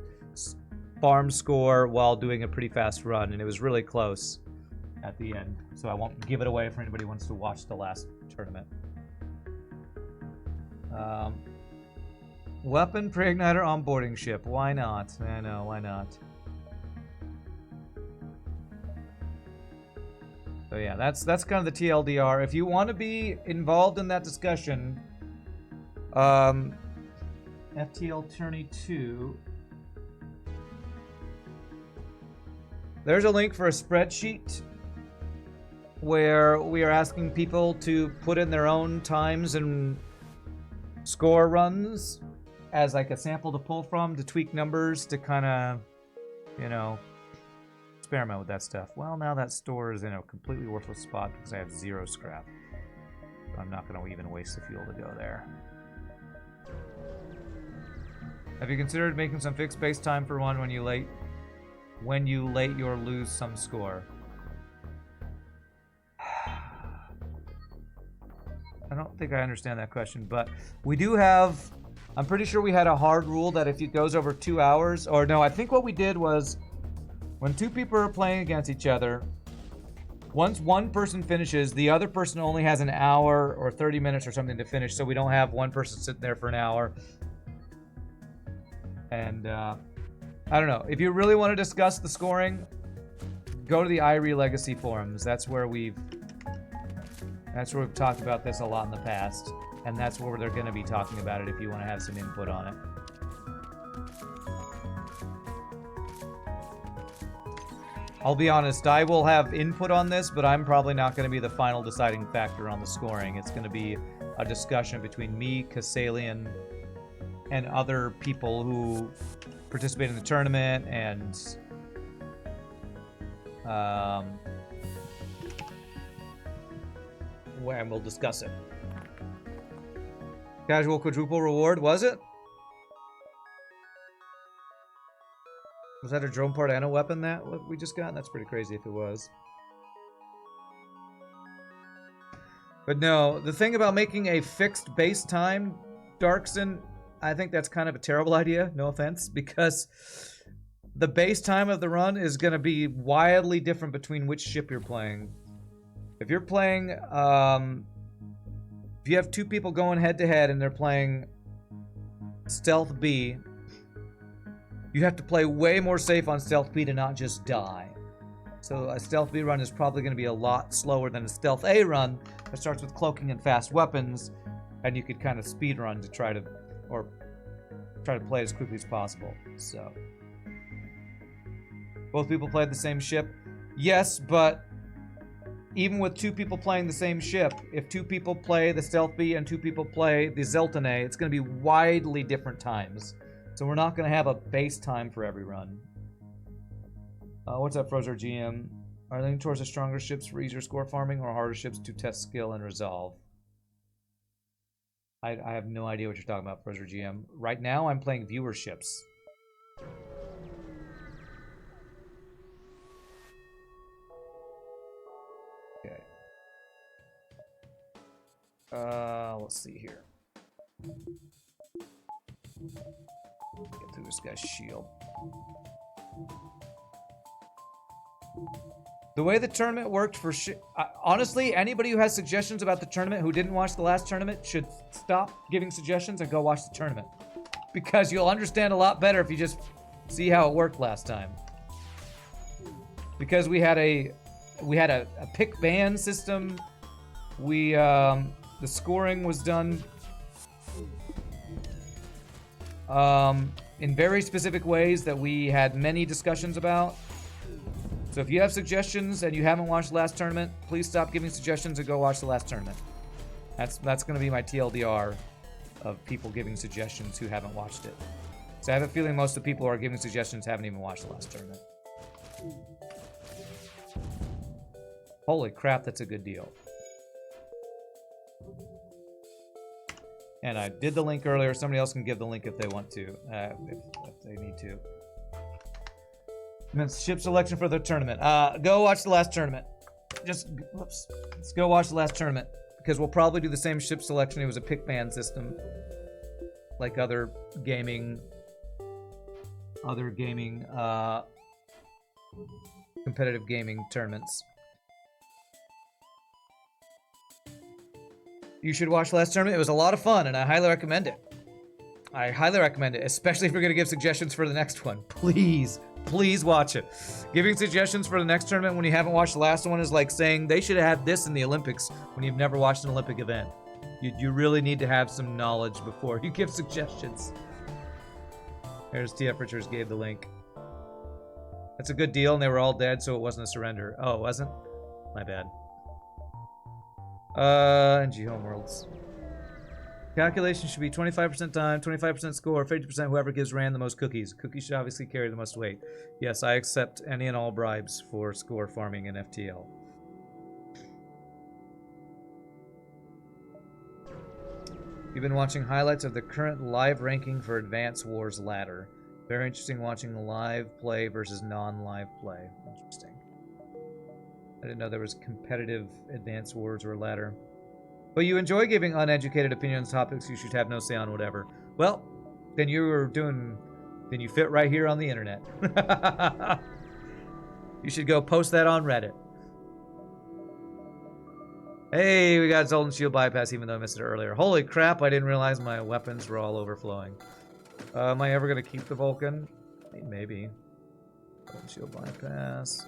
Speaker 1: farm score while doing a pretty fast run, and it was really close at the end. So I won't give it away for anybody who wants to watch the last tournament. Weapon pre-igniter onboarding ship. Why not? I know, why not? So yeah, that's kind of the TLDR. If you want to be involved in that discussion, FTL Tourney 2. There's a link for a spreadsheet where we are asking people to put in their own times and score runs as like a sample to pull from, to tweak numbers, to kind of, you know, experiment with that stuff. Well, now that store is in a completely worthless spot because I have 0 scrap. So I'm not going to even waste the fuel to go there. Have you considered making some fixed base time for one when you late or lose some score? I don't think I understand that question, but we do have, I'm pretty sure we had a hard rule that if it goes over 2 hours, or no, I think what we did was when 2 people are playing against each other, once one person finishes, the other person only has an hour or 30 minutes or something to finish, so we don't have one person sitting there for an hour. And I don't know. If you really want to discuss the scoring, go to the Irie Legacy forums. That's where we've talked about this a lot in the past, and that's where they're going to be talking about it if you want to have some input on it. I'll be honest, I will have input on this, but I'm probably not going to be the final deciding factor on the scoring. It's going to be a discussion between me, Kassalian, and other people who participate in the tournament, and and we'll discuss it. Casual quadruple reward, was it? Was that a drone part and a weapon that what we just got? That's pretty crazy if it was. But no, the thing about making a fixed base time, Darkson, I think that's kind of a terrible idea, no offense, because the base time of the run is going to be wildly different between which ship you're playing. If you're playing, if you have 2 people going head to head and they're playing Stealth B, you have to play way more safe on Stealth B to not just die. So a Stealth B run is probably going to be a lot slower than a Stealth A run that starts with cloaking and fast weapons, and you could kind of speed run to try to play as quickly as possible. So both people played the same ship. Yes, but even with 2 people playing the same ship, if 2 people play the Stealth B and 2 people play the Zelton A, it's going to be widely different times. So we're not going to have a base time for every run. What's up, Frozer GM? Are they leaning towards the stronger ships for easier score farming or harder ships to test skill and resolve? I have no idea what you're talking about, Frozer GM. Right now, I'm playing viewer ships. Okay. Let's see here. Get through this guy's shield. The way the tournament worked for honestly, anybody who has suggestions about the tournament who didn't watch the last tournament should stop giving suggestions and go watch the tournament. Because you'll understand a lot better if you just see how it worked last time. Because we had a we had a pick ban system. We the scoring was done in very specific ways that we had many discussions about. So if you have suggestions and you haven't watched the last tournament, please stop giving suggestions and go watch the last tournament. That's going to be my TLDR of people giving suggestions who haven't watched it. So I have a feeling most of the people who are giving suggestions haven't even watched the last tournament. Holy crap, that's a good deal. And I did the link earlier. Somebody else can give the link if they want to, if they need to. Ship selection for the tournament. Go watch the last tournament. Whoops. Let's go watch the last tournament. Because we'll probably do the same ship selection. It was a pick ban system. Like other gaming, competitive gaming tournaments. You should watch the last tournament. It was a lot of fun, and I highly recommend it. I highly recommend it, especially if you're going to give suggestions for the next one. Please, please watch it. Giving suggestions for the next tournament when you haven't watched the last one is like saying they should have had this in the Olympics when you've never watched an Olympic event. You really need to have some knowledge before you give suggestions. There's TF Richards gave the link. That's a good deal, and they were all dead, so it wasn't a surrender. Oh, it wasn't? My bad. NG Homeworlds. Calculation should be 25% time, 25% score, 50% whoever gives Rand the most cookies. Cookies should obviously carry the most weight. Yes, I accept any and all bribes for score farming in FTL. You've been watching highlights of the current live ranking for Advance Wars ladder. Very interesting watching live play versus non-live play. Interesting. I didn't know there was competitive Advance Wars or ladder. But you enjoy giving uneducated opinions on topics you should have no say on, whatever. Well, then then you fit right here on the internet. You should go post that on Reddit. Hey, we got Zoltan Shield Bypass even though I missed it earlier. Holy crap, I didn't realize my weapons were all overflowing. Am I ever going to keep the Vulcan? Maybe. Zoltan Shield Bypass.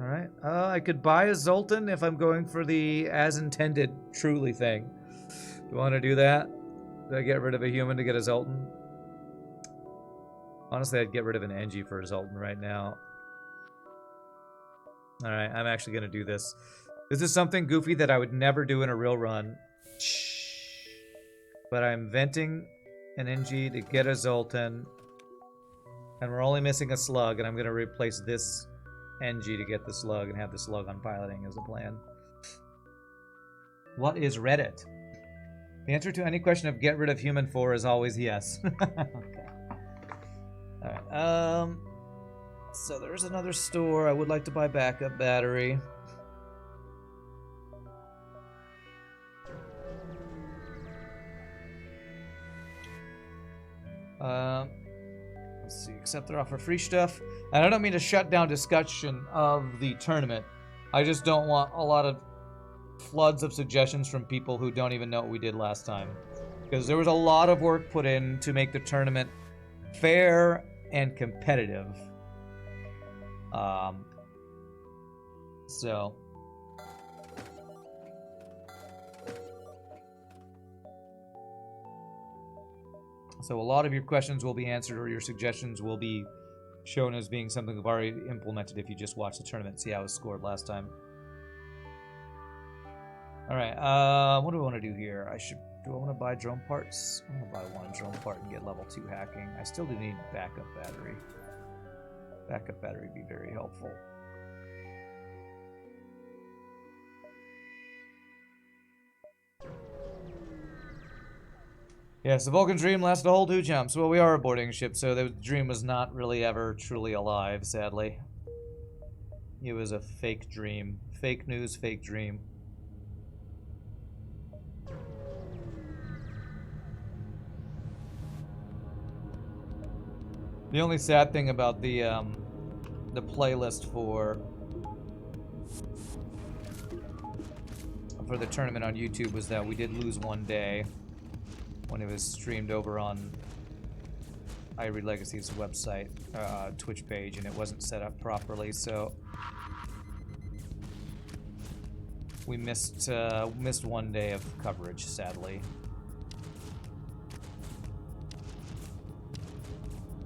Speaker 1: Alright, I could buy a Zoltan if I'm going for the as intended truly thing. Do you want to do that? Do I get rid of a human to get a Zoltan? Honestly, I'd get rid of an NG for a Zoltan right now. Alright, I'm actually going to do this. This is something goofy that I would never do in a real run. But I'm venting an NG to get a Zoltan. And we're only missing a slug, and I'm going to replace this NG to get the slug and have the slug on piloting as a plan. What is Reddit? The answer to any question of get rid of human 4 is always yes. Okay. Alright, so there's another store. I would like to buy backup battery. Let's see, accept their offer free stuff. And I don't mean to shut down discussion of the tournament. I just don't want a lot of floods of suggestions from people who don't even know what we did last time. Because there was a lot of work put in to make the tournament fair and competitive. So a lot of your questions will be answered, or your suggestions will be shown as being something we've already implemented if you just watch the tournament and see how it was scored last time. Alright, what do I want to do here? Do I want to buy drone parts? I'm going to buy one drone part and get level 2 hacking. I still do need backup battery. Backup battery would be very helpful. Yes, the Vulcan dream lasted a whole 2 jumps. Well, we are a boarding ship, so the dream was not really ever truly alive, sadly. It was a fake dream. Fake news, fake dream. The only sad thing about the playlist for the tournament on YouTube was that we did lose one day when it was streamed over on I Read Legacy's website, Twitch page, and it wasn't set up properly, so we missed 1 day of coverage, sadly.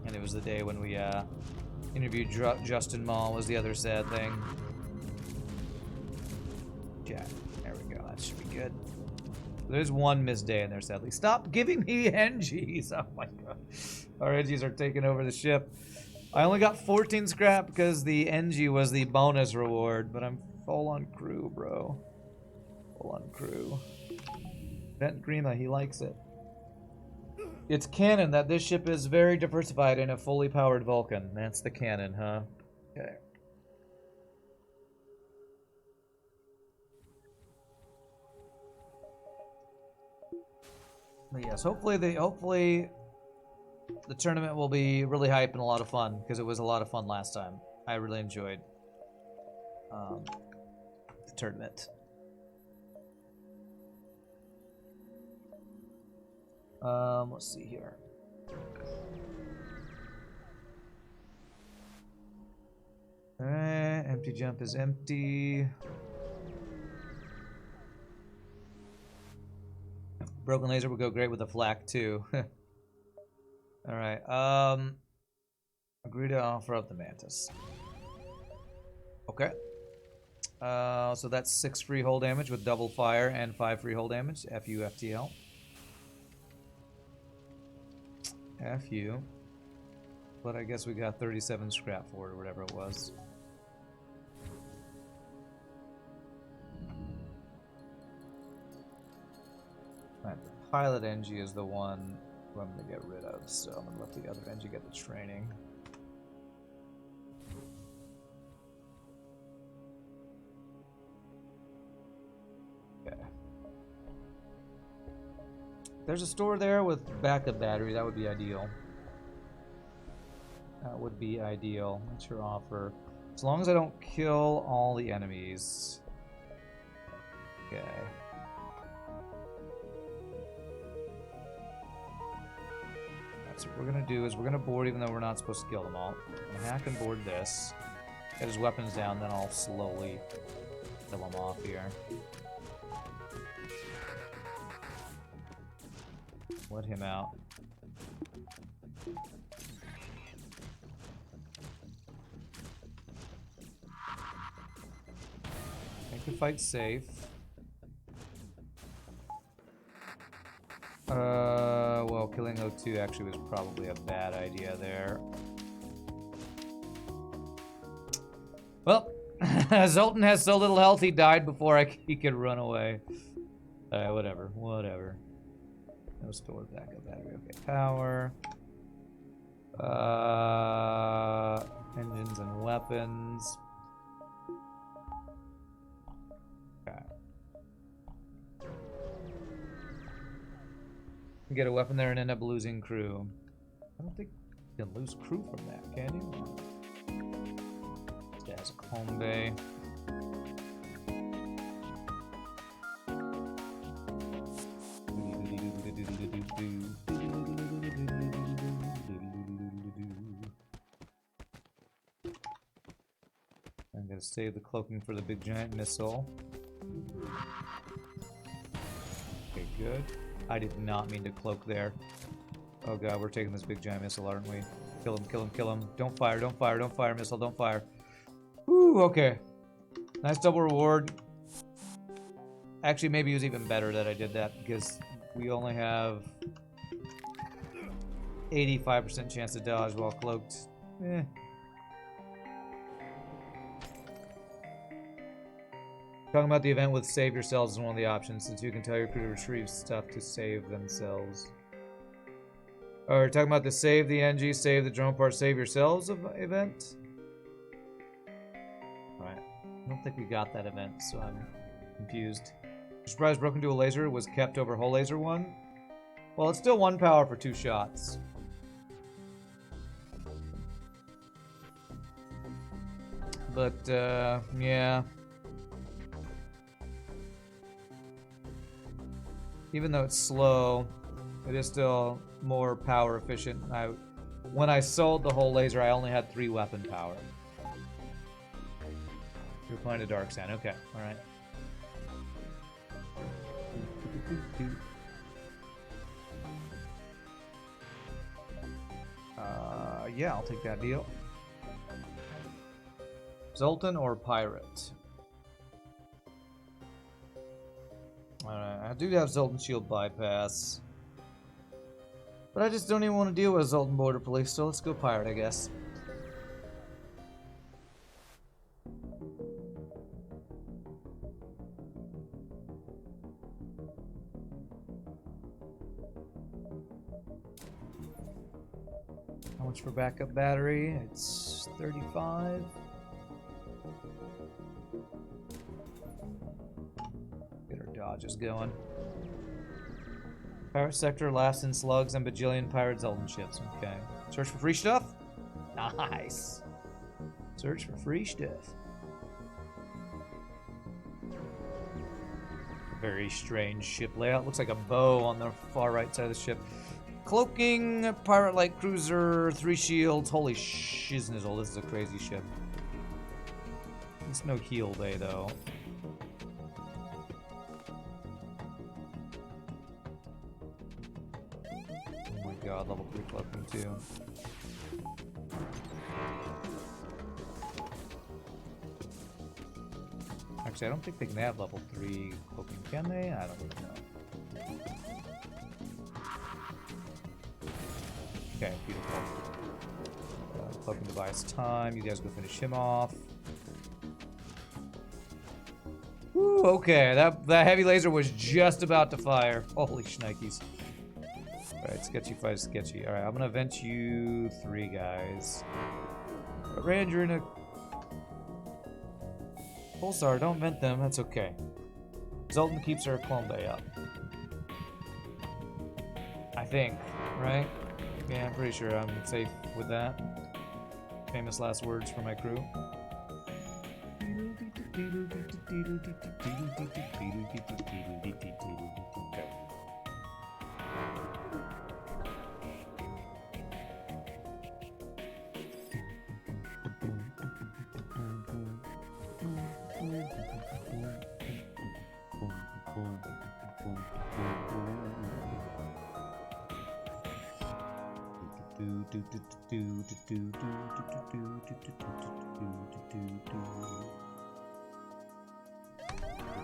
Speaker 1: And it was the day when we interviewed Justin Mall was the other sad thing. Yeah, there we go. That should be good. There's 1 missed day in there, sadly. Stop giving me NGs! Oh my god. Our NGs are taking over the ship. I only got 14 scrap because the NG was the bonus reward, but I'm full on crew, bro. Full on crew. Vent Grima, he likes it. It's canon that this ship is very diversified in a fully powered Vulcan. That's the canon, huh? Okay. But yes, hopefully the tournament will be really hype and a lot of fun, because it was a lot of fun last time. I really enjoyed the tournament. Let's see here. Alright, empty jump is empty. Broken laser would go great with a flak too. Alright, agree to offer up the Mantis. Okay. So that's 6 free hull damage with double fire and 5 free hull damage. FU FTL. FU. But I guess we got 37 scrap for it or whatever it was. Alright, the pilot NG is the one who I'm gonna get rid of, so I'm gonna let the other NG get the training. Okay. There's a store there with backup battery, that would be ideal. That would be ideal. What's your offer? As long as I don't kill all the enemies. Okay. So what we're gonna do is we're gonna board even though we're not supposed to kill them all. I'm gonna hack and board this. Get his weapons down, then I'll slowly kill him off here. Let him out. Make the fight safe. Well, killing O2 actually was probably a bad idea there. Well, Zoltan has so little health he died before he could run away. Whatever. No stored backup battery. Okay, power. Engines and weapons. Okay. Get a weapon there and end up losing crew. I don't think you can lose crew from that, can you? This guy has a clone bay. I'm gonna save the cloaking for the big giant missile. Okay, good. I did not mean to cloak there. Oh god, we're taking this big giant missile, aren't we? Kill him, kill him, kill him. Don't fire, don't fire, don't fire, missile, don't fire. Woo, okay. Nice double reward. Actually, maybe it was even better that I did that because we only have 85% chance to dodge while cloaked. Eh. Talking about the event with save yourselves is one of the options, since you can tell your crew to retrieve stuff to save themselves. Or talking about the save the NG, save the drone part, save yourselves event. Alright. I don't think we got that event, so I'm confused. Surprise broken to a laser was kept over whole laser 1. Well, it's still 1 power for 2 shots. But, yeah. Even though it's slow, it is still more power efficient. when I sold the whole laser, I only had 3 weapon power. You're playing a dark sand. Okay, all right. Yeah, I'll take that deal. Zoltan or Pirate? Alright, I do have Zoltan Shield Bypass. But I just don't even want to deal with Zoltan Border Police, so let's go Pirate, I guess. How much for backup battery? It's 35. Get our dodges going. Pirate sector, laughs and slugs, and bajillion pirate Zoltan ships. Okay. Search for free stuff? Nice. Search for free stuff. Very strange ship layout. Looks like a bow on the far right side of the ship. Cloaking, pirate light cruiser, 3 shields. Holy shiznazzle, this is a crazy ship. It's no heal day though. Oh my god, level 3 cloaking too. Actually, I don't think they can have level 3 cloaking, can they? I don't know. Okay, beautiful. Cloaking device time. You guys go finish him off. Woo, okay, that heavy laser was just about to fire. Holy shnikes. Alright, sketchy fight sketchy. Alright, I'm gonna vent you 3 guys. Rand, you're in a... Pulsar, don't vent them, that's okay. Zoltan keeps our clone bay up. I think, right? Yeah, I'm pretty sure I'm safe with that. Famous last words for my crew.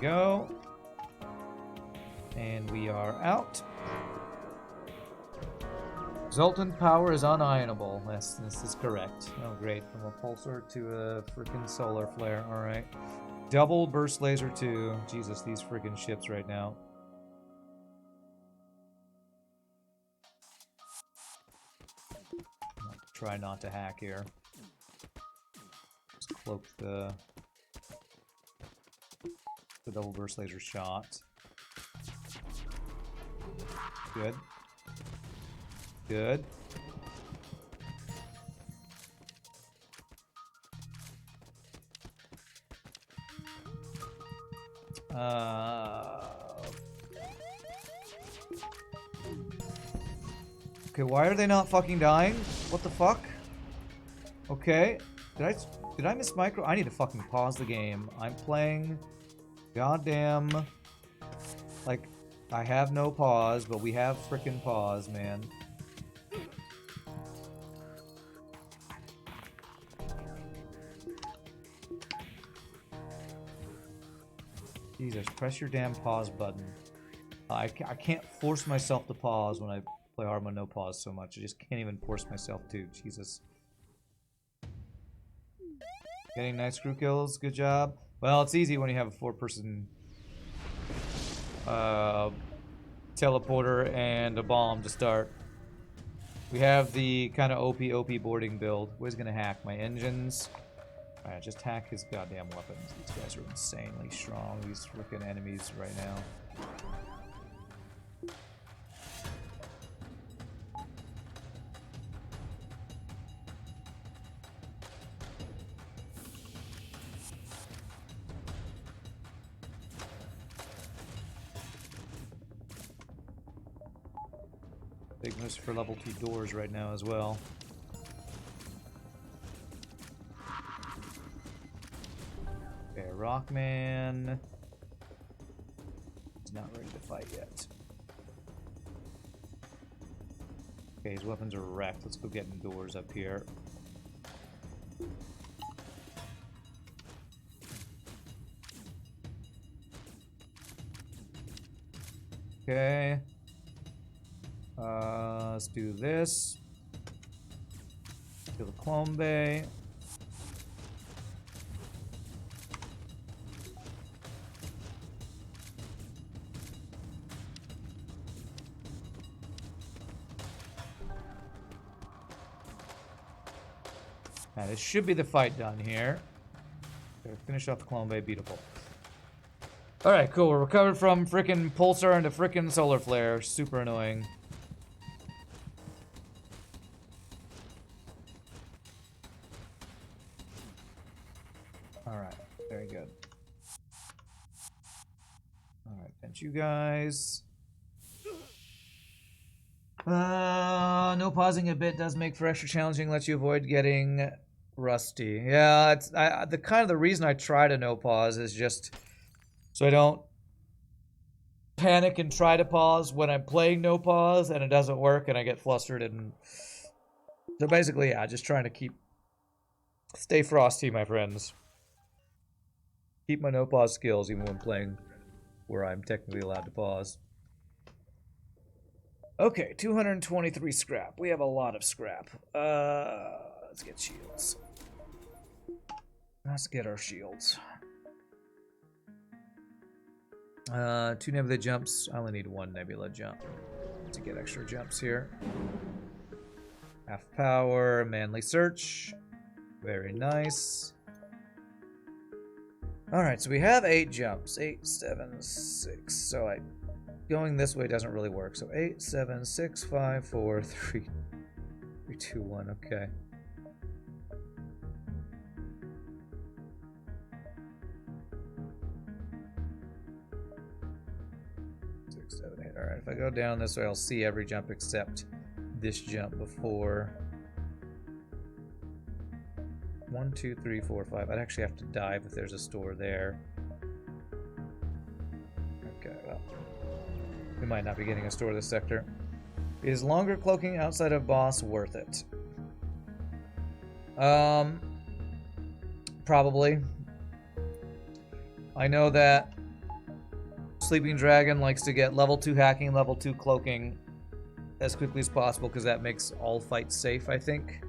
Speaker 1: Go. And we are out. Zoltan power is unironable. Yes, this is correct. Oh, great. From a pulsar to a freaking solar flare. Alright. Double burst laser 2. Jesus, these freaking ships right now. I'll try not to hack here. Just cloak the double burst laser shot. Good. Good. Okay, why are they not fucking dying? What the fuck? Okay. Did I miss micro? I need to fucking pause the game. I'm playing goddamn, like, I have no pause, but we have frickin' pause, man. Jesus, press your damn pause button. I can't force myself to pause when I play hard mode no pause so much. I just can't even force myself to. Jesus. Getting nice crew kills, good job. Well, it's easy when you have a 4-person teleporter and a bomb to start. We have the kind of OP boarding build. Who's gonna hack my engines? Alright, just hack his goddamn weapons. These guys are insanely strong, these freaking enemies right now. Big miss for level 2 doors right now as well. Okay, Rockman. He's not ready to fight yet. Okay, his weapons are wrecked. Let's go get indoors up here. Okay. Let's do this. Kill the clone bay. Now, this should be the fight done here. Okay, finish off the clone bay. Beautiful. Alright, cool. We're recovered from frickin' pulsar into frickin' solar flare. Super annoying. Alright, very good. Alright, bench you guys. No pausing a bit does make for extra challenging, lets you avoid getting rusty. Yeah, it's the reason I try to no pause is just so I don't panic and try to pause when I'm playing no pause and it doesn't work and I get flustered. And so basically, yeah, just trying to stay frosty, my friends. Keep my no pause skills even when playing where I'm technically allowed to pause. Okay, 223 scrap. We have a lot of scrap. Let's get shields. Let's get our shields. 2 nebula jumps. I only need 1 nebula jump to get extra jumps here. Half power, manly search. Very nice. Alright, so we have 8 jumps. 8, 7, 6. So going this way doesn't really work. So 8, 7, 6, 5, 4, 3, 2, 1. Okay. Alright, if I go down this way, I'll see every jump except this jump before. 1, 2, 3, 4, 5. I'd actually have to dive if there's a store there. Okay, well. We might not be getting a store this sector. Is longer cloaking outside of boss worth it? Probably. I know that Sleeping Dragon likes to get level 2 hacking, level 2 cloaking as quickly as possible because that makes all fights safe, I think.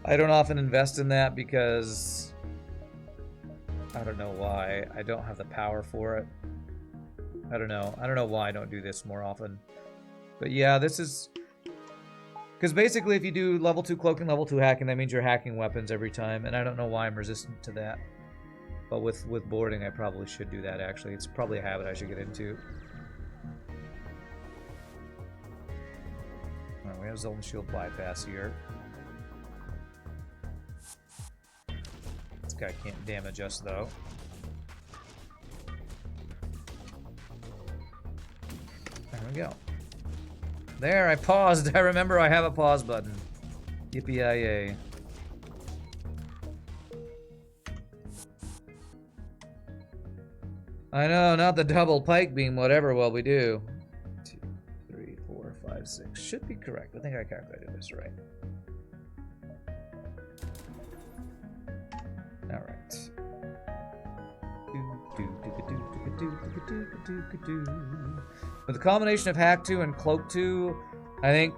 Speaker 1: I don't often invest in that because I don't know why. I don't have the power for it. I don't know. I don't know why I don't do this more often. But yeah, this is... Because basically if you do level 2 cloaking, level 2 hacking, that means you're hacking weapons every time. And I don't know why I'm resistant to that. But with boarding, I probably should do that, actually. It's probably a habit I should get into. Alright, we have Zoltan Shield bypass here. This guy can't damage us, though. There we go. There, I paused. I remember I have a pause button. Yippee-yi-yay. I know, not the double pike beam, whatever will we do. 2, 3, 4, 5, 6. Should be correct. I think I calculated this right. Alright. With the combination of Hack 2 and Cloak 2, I think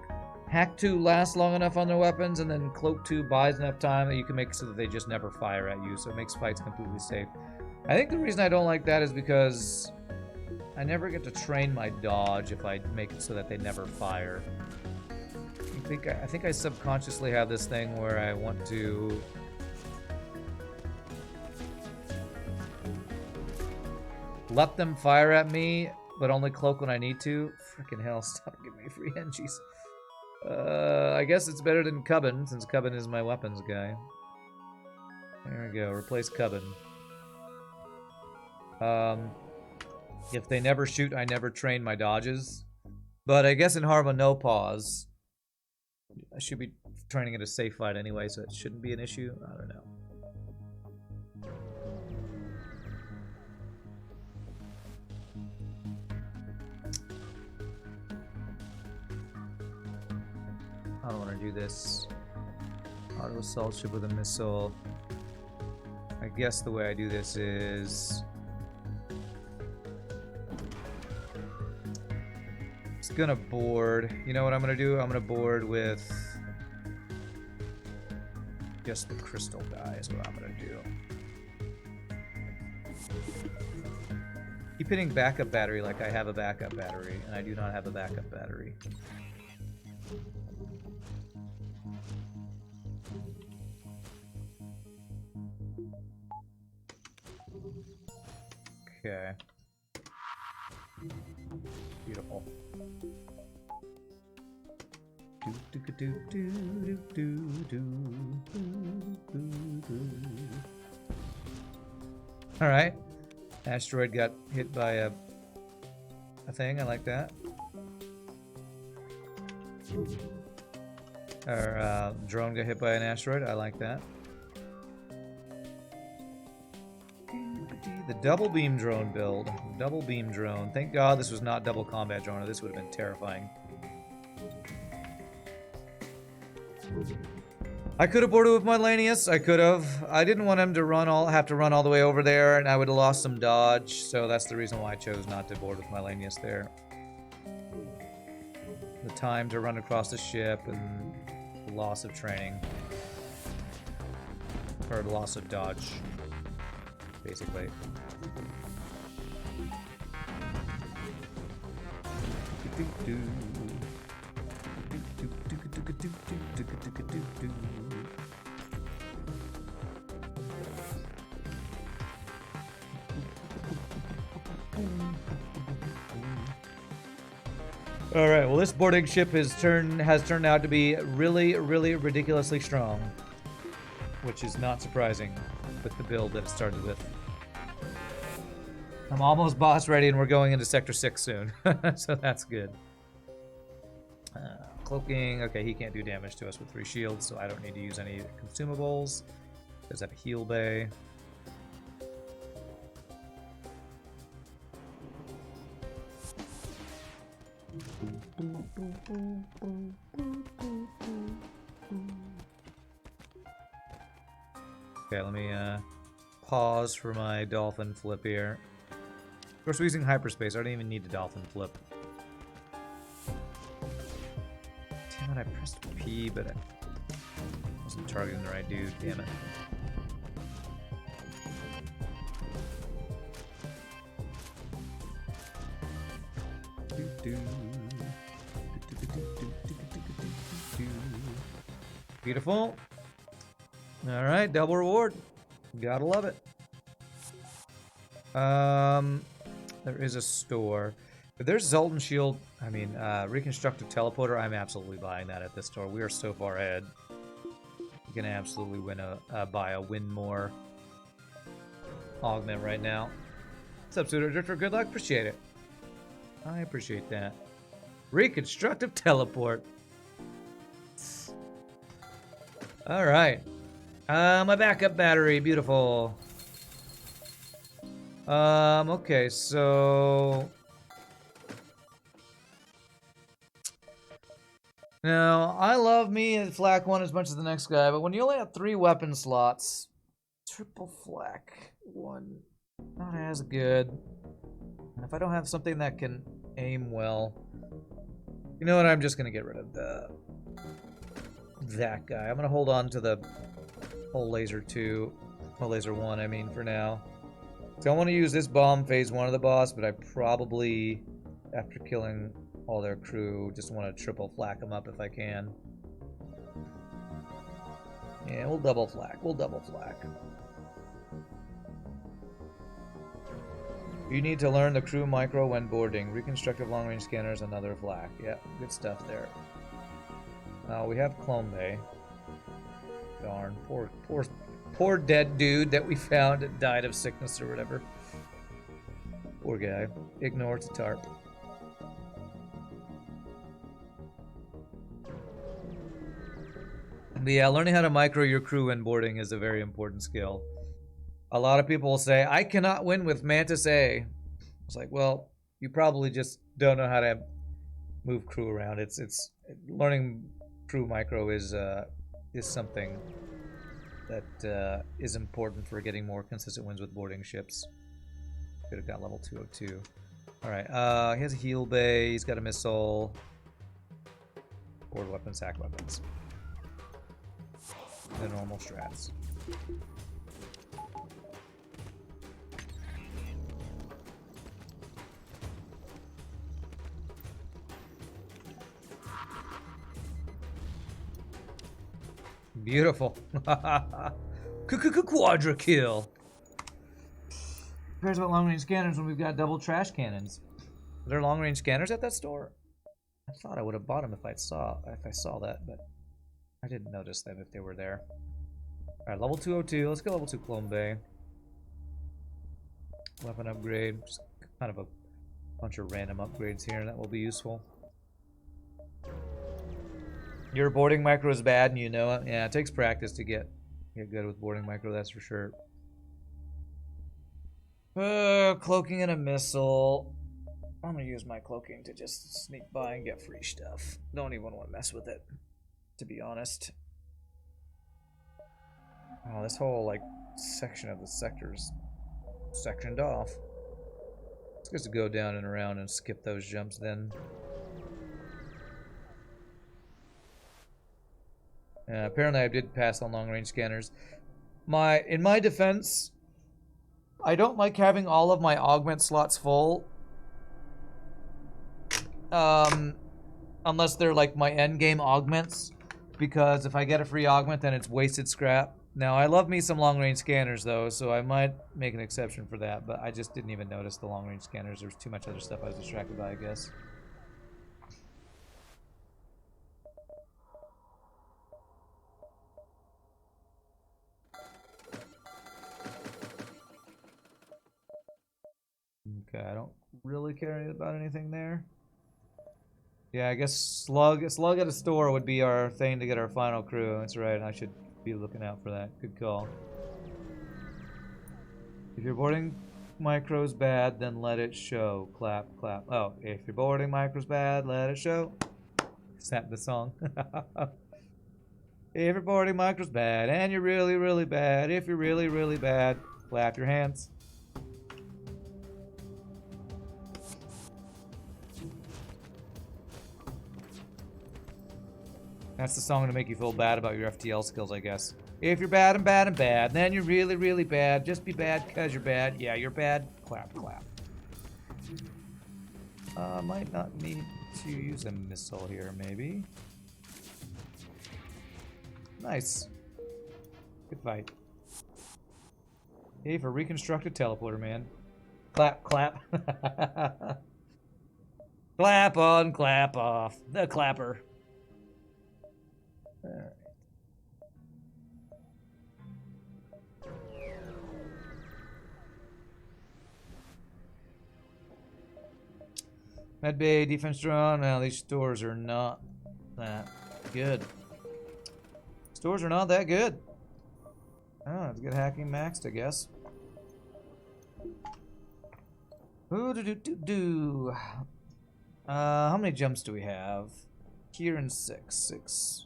Speaker 1: Hack 2 lasts long enough on their weapons, and then Cloak 2 buys enough time that you can make it so that they just never fire at you, so it makes fights completely safe. I think the reason I don't like that is because I never get to train my dodge if I make it so that they never fire. I think I subconsciously have this thing where I want to let them fire at me, but only cloak when I need to. Freaking hell, stop giving me free NGs. I guess it's better than Cubbin, since Cubbin is my weapons guy. There we go, replace Cubbin. If they never shoot, I never train my dodges. But I guess in Harma no pause, I should be training at a safe fight anyway, so it shouldn't be an issue. I don't know. do this? Auto assault ship with a missile. I guess the way I do this is... It's gonna board. You know what I'm gonna do? I'm gonna board with... just the crystal guy is what I'm gonna do. Keep hitting backup battery like I have a backup battery, and I do not have a backup battery. Okay. Beautiful. All right. Asteroid got hit by a thing. I like that. Or drone got hit by an asteroid. I like that. The double beam drone build. Double beam drone. Thank God this was not double combat drone, or this would have been terrifying. I could have boarded with my Lanius. I could have. I didn't want him to have to run all the way over there, and I would have lost some dodge. So that's the reason why I chose not to board with my Lanius there. The time to run across the ship and the loss of training, or loss of dodge, basically. All right. Well, this boarding ship has turned out to be really, really ridiculously strong, which is not surprising with the build that it started with. I'm almost boss ready, and we're going into Sector 6 soon, so that's good. Cloaking. Okay, he can't do damage to us with 3 shields, so I don't need to use any consumables. Does have a heal bay. Okay, let me pause for my dolphin flip here. Of course, we're using hyperspace. I don't even need the dolphin flip. Damn it, I pressed P, but I wasn't targeting the right dude. Damn it. Beautiful. All right, double reward. Gotta love it. There is a store. If there's Zoltan Shield, I mean, Reconstructive Teleporter, I'm absolutely buying that at this store. We are so far ahead. You can absolutely buy a win more augment right now. What's up, Pseudo Drifter? Good luck. Appreciate it. I appreciate that. Reconstructive Teleport. All right. My backup battery. Beautiful. Okay, so... Now, I love me and Flak 1 as much as the next guy, but when you only have 3 weapon slots, triple Flak 1, not as good. And if I don't have something that can aim well, you know what, I'm just gonna get rid of that guy. I'm gonna hold on to the whole laser 2, well, laser 1, I mean, for now. So I want to use this bomb phase 1 of the boss, but I probably, after killing all their crew, just want to triple flak them up if I can. Yeah, we'll double flak. We'll double flak. You need to learn the crew micro when boarding. Reconstructive long-range scanners, another flak. Yeah, good stuff there. We have Clone Bay. Darn, poor dead dude that we found that died of sickness or whatever. Poor guy. Ignore to tarp. But yeah, learning how to micro your crew when boarding is a very important skill. A lot of people will say, I cannot win with Mantis A. It's like, well, you probably just don't know how to move crew around. It's learning crew micro is something that is important for getting more consistent wins with boarding ships. Could have got level 202. Alright, he has a heal bay, he's got a missile. Board weapons, hack weapons. The normal strats. Beautiful. Quadra kill. Who cares about long range scanners when we've got double trash cannons? Are there long range scanners at that store? I thought I would have bought them if I saw that, but I didn't notice them if they were there. Alright, level 202. Let's go level 2 Clone Bay. Weapon upgrade. Just kind of a bunch of random upgrades here, and that will be useful. Your boarding micro is bad and you know it. Yeah, it takes practice to get good with boarding micro, that's for sure. Cloaking and a missile. I'm gonna use my cloaking to just sneak by and get free stuff. Don't even want to mess with it, to be honest. Oh, this whole like section of the sector's sectioned off. It's good to go down and around and skip those jumps then. Apparently I did pass on long-range scanners. In my defense, I don't like having all of my augment slots full. Unless they're like my endgame augments. Because if I get a free augment, then it's wasted scrap. Now, I love me some long-range scanners, though, so I might make an exception for that. But I just didn't even notice the long-range scanners. There's too much other stuff I was distracted by, I guess. Okay, I don't really care about anything there. Yeah, I guess slug at a store would be our thing to get our final crew. That's right, I should be looking out for that. Good call. If your boarding micro's bad, then let it show. Clap, clap. Oh, if your boarding micro's bad, let it show. Snap the song. If your boarding micro's bad, and you're really, really bad, if you're really, really bad, clap your hands. That's the song to make you feel bad about your FTL skills, I guess. If you're bad and bad and bad, then you're really, really bad. Just be bad because you're bad. Yeah, you're bad. Clap, clap. Might not need to use a missile here, maybe. Nice. Good fight. Hey, for reconstructed teleporter, man. Clap, clap. Clap on, clap off. The clapper. Alright. Medbay, defense drone. Now these stores are not that good. Stores are not that good. Oh, it's good hacking maxed, I guess. Ooh, do. How many jumps do we have? Here in 6. 6,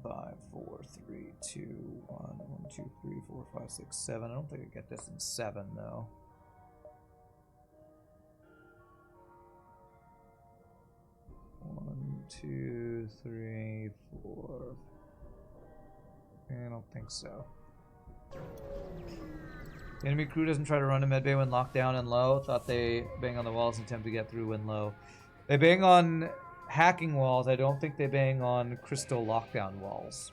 Speaker 1: 5, 4, 3, 2, 1. 1, 2, 3, 4, 5, 6, 7. I don't think I get this in 7, though. One, 2, 3, 4. I don't think so. The enemy crew doesn't try to run a medbay when locked down and low. Thought they bang on the walls and attempt to get through when low. They bang on hacking walls. I don't think they bang on crystal lockdown walls.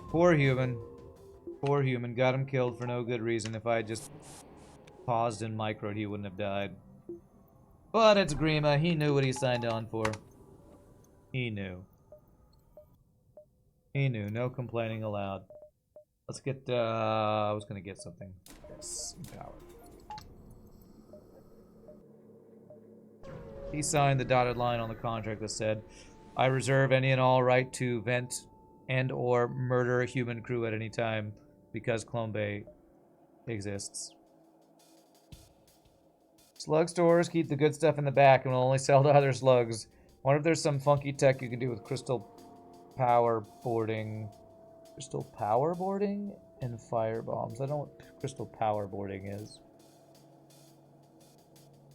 Speaker 1: Poor human. Poor human. Got him killed for no good reason. If I had just paused and microed, he wouldn't have died. But it's Grima. He knew what he signed on for. He knew. He knew. No complaining allowed. Let's get, I was gonna get something. Yes, power. He signed the dotted line on the contract that said, I reserve any and all right to vent and or murder a human crew at any time because Clone Bay exists. Slug stores keep the good stuff in the back and will only sell to other slugs. Wonder if there's some funky tech you can do with crystal power boarding. Crystal power boarding and fire bombs. I don't know what crystal power boarding is.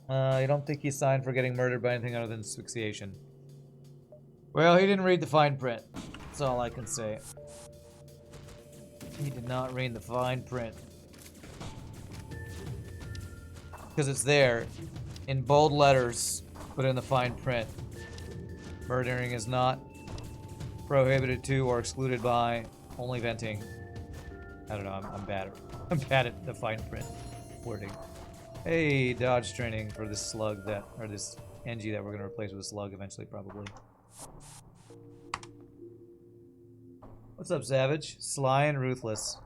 Speaker 1: I don't think he signed for getting murdered by anything other than asphyxiation. Well, he didn't read the fine print. That's all I can say. He did not read the fine print. Because it's there in bold letters, but in the fine print. Murdering is not prohibited to or excluded by, only venting. I don't know, I'm bad at the fine print wording. Hey, dodge training for this slug that, or this NG that we're gonna replace with a slug eventually, probably. What's up, Savage? Sly and ruthless.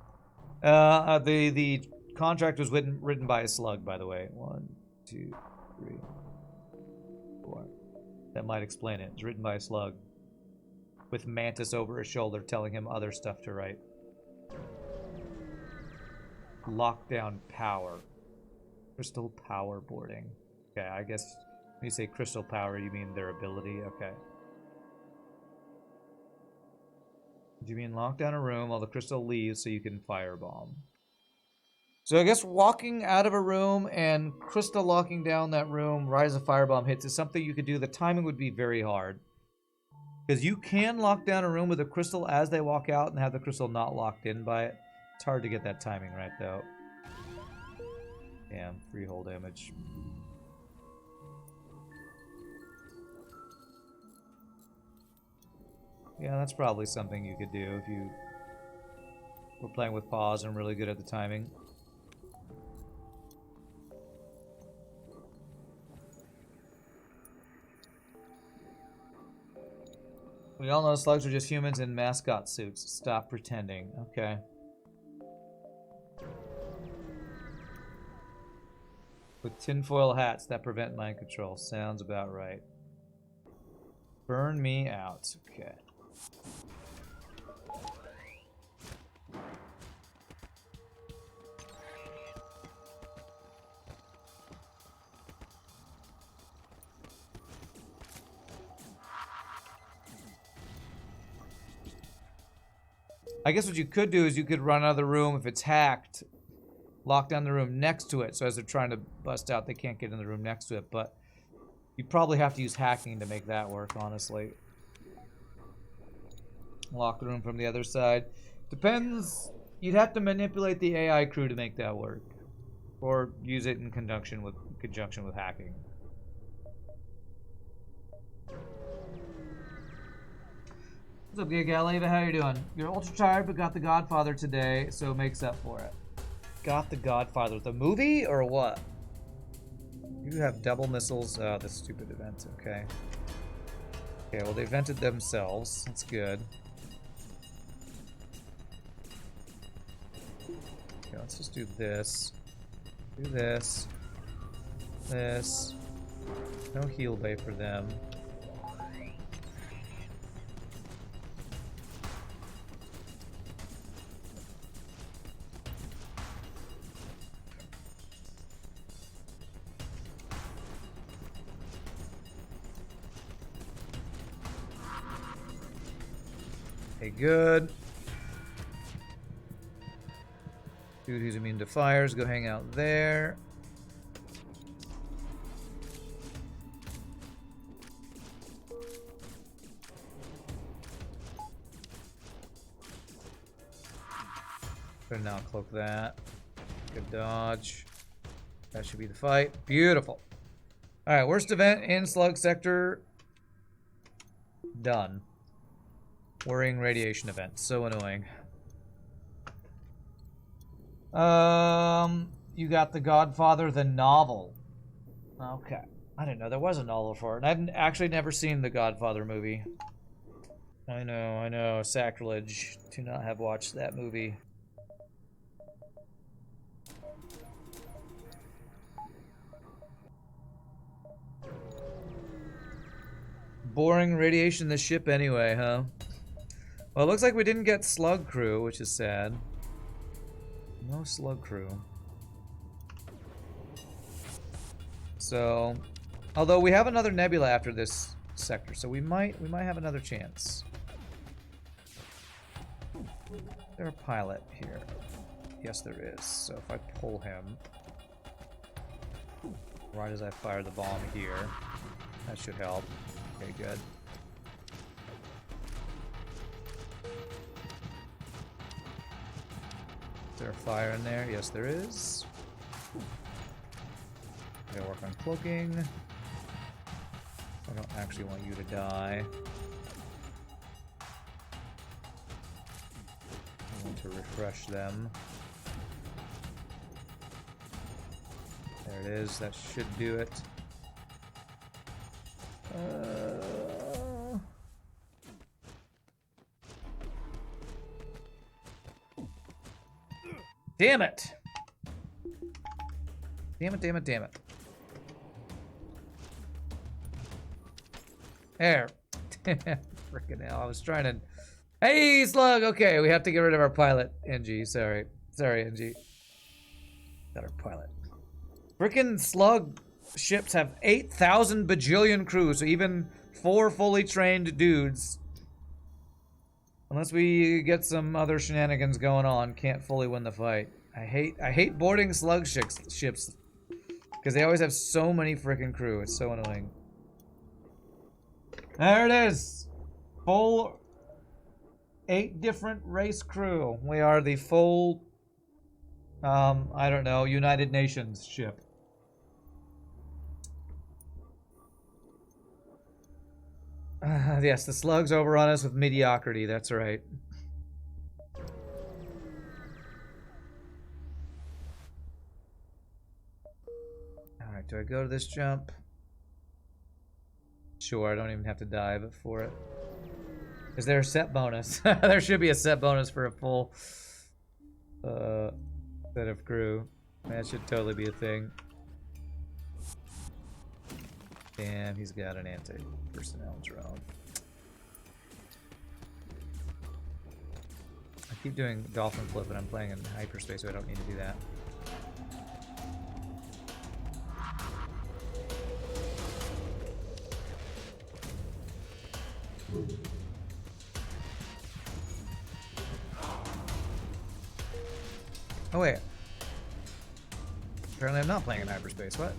Speaker 1: The contract was written by a slug, by the way. 1, 2, 3, 4. That might explain it. It's written by a slug. With Mantis over his shoulder telling him other stuff to write. Lockdown power. Crystal power boarding. Okay, I guess when you say crystal power, you mean their ability. Okay. Do you mean lock down a room while the crystal leaves so you can firebomb? So I guess walking out of a room and crystal locking down that room right as a firebomb hits is something you could do. The timing would be very hard. Because you can lock down a room with a crystal as they walk out and have the crystal not locked in by it. It's hard to get that timing right, though. Damn, free hole damage. Yeah, that's probably something you could do if you were playing with pause and really good at the timing. We all know slugs are just humans in mascot suits. Stop pretending. Okay. With tinfoil hats that prevent mind control. Sounds about right. Burn me out. Okay. I guess what you could do is you could run out of the room if it's hacked. Lock down the room next to it, so as they're trying to bust out, they can't get in the room next to it, but you probably have to use hacking to make that work, honestly. Lock the room from the other side. Depends. You'd have to manipulate the AI crew to make that work. Or use it in conjunction with hacking. What's up, Gig Alley? How you doing? You're ultra tired, but got The Godfather today, so makes up for it. Got The Godfather. The movie, or what? You have double missiles. Oh, this stupid event. Okay. Okay, well, they vented themselves. That's good. Okay, let's just do this. Do this. This. No heal bay for them. Okay, good. Dude who's immune to fires, go hang out there. Better now cloak that. Good dodge. That should be the fight. Beautiful. Alright, worst event in Slug Sector. Done. Worrying radiation event. So annoying. You got The Godfather, the novel. Okay. I didn't know there was a novel for it. And I've actually never seen the Godfather movie. I know. Sacrilege to not have watched that movie. boring radiation in the ship anyway, huh? Well, it looks like we didn't get slug crew, which is sad. No slug crew. So, although we have another nebula after this sector, so we might have another chance. Is there a pilot here? Yes, there is. So if I pull him right as I fire the bomb here, that should help. Okay, good. Is there a fire in there? Yes, there is. I gotta work on cloaking. I don't actually want you to die. I want to refresh them. There it is. That should do it. Damn it! Damn it, damn it, damn it. There. Frickin' hell, I was trying to... Hey, slug! Okay, we have to get rid of our pilot, NG. Sorry. Sorry, NG. Got our pilot. Frickin' slug ships have 8,000 bajillion crew, so even 4 fully trained dudes, unless we get some other shenanigans going on, can't fully win the fight. I hate boarding slug ships because they always have so many frickin' crew. It's so annoying. There it is. Full 8 different race crew. We are the full I don't know, United Nations ship. Yes, the slugs overrun us with mediocrity, that's right. Alright, do I go to this jump? Sure, I don't even have to dive for it. Is there a set bonus? There should be a set bonus for a full set of crew. That should totally be a thing. Damn, he's got an anti-personnel drone. I keep doing dolphin flip and I'm playing in hyperspace, so I don't need to do that. Oh wait. Apparently I'm not playing in hyperspace. What?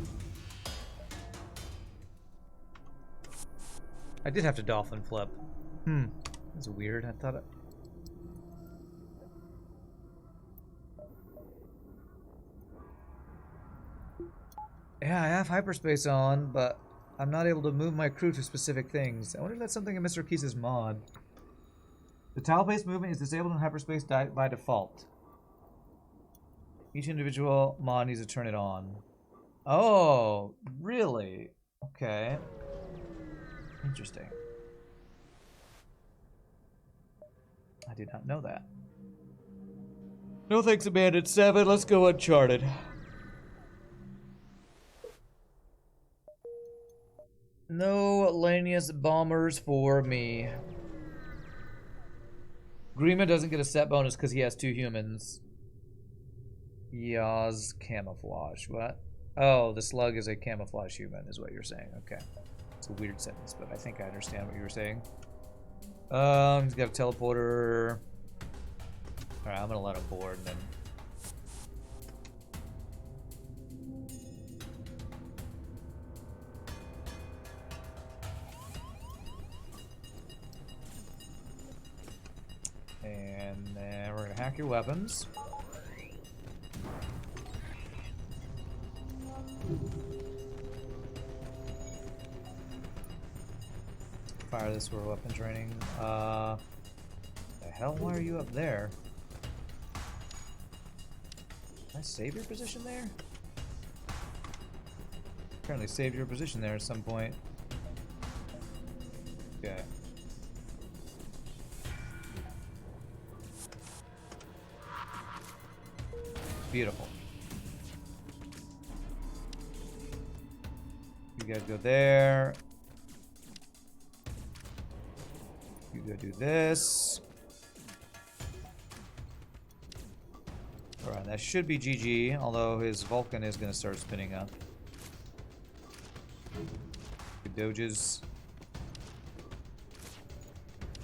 Speaker 1: I did have to dolphin flip. That's weird. I thought it... Yeah, I have hyperspace on, but I'm not able to move my crew to specific things. I wonder if that's something in Mr. Kheese's mod. The tile-based movement is disabled in hyperspace by default. Each individual mod needs to turn it on. Oh, really? Okay. Interesting. I did not know that. No thanks, Abandoned 7. Let's go Uncharted. No Lanius bombers for me. Grima doesn't get a set bonus because he has 2 humans. Yaz camouflage. What? Oh, the slug is a camouflage human, is what you're saying. Okay. It's a weird sentence, but I think I understand what you were saying. He's got a teleporter. Alright, I'm gonna let him board and then. And then we're gonna hack your weapons. Fire this for weapon training. The hell? Why are you up there? Can I save your position there? Apparently saved your position there at some point. Okay. Beautiful. You guys go there. You go do this. Alright, that should be GG, although his Vulcan is going to start spinning up. Good doges.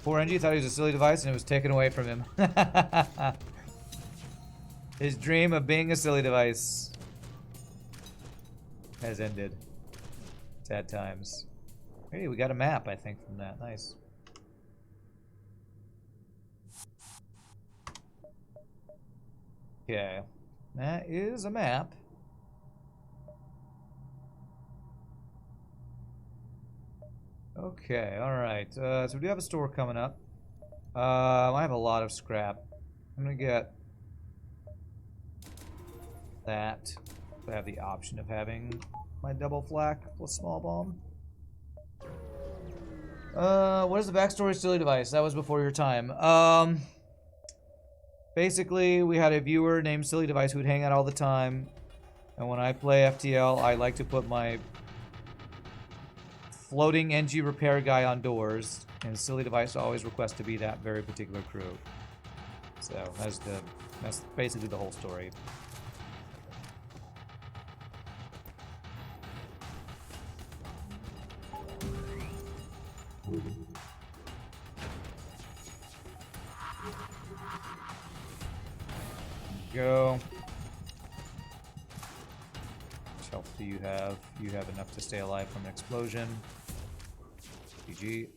Speaker 1: Poor NG thought he was a silly device and it was taken away from him. His dream of being a silly device has ended. Sad times. Hey, we got a map, I think, from that. Nice. Okay. That is a map. Okay, alright. So we do have a store coming up. I have a lot of scrap. I'm gonna get that. I have the option of having my double flak plus small bomb. What is the backstory of Silly Device? That was before your time. Basically, we had a viewer named Silly Device who'd hang out all the time. And when I play FTL, I like to put my floating NG repair guy on doors. And Silly Device always requests to be that very particular crew. So, that's basically the whole story. Go. How much health do you have? You have enough to stay alive from an explosion. GG.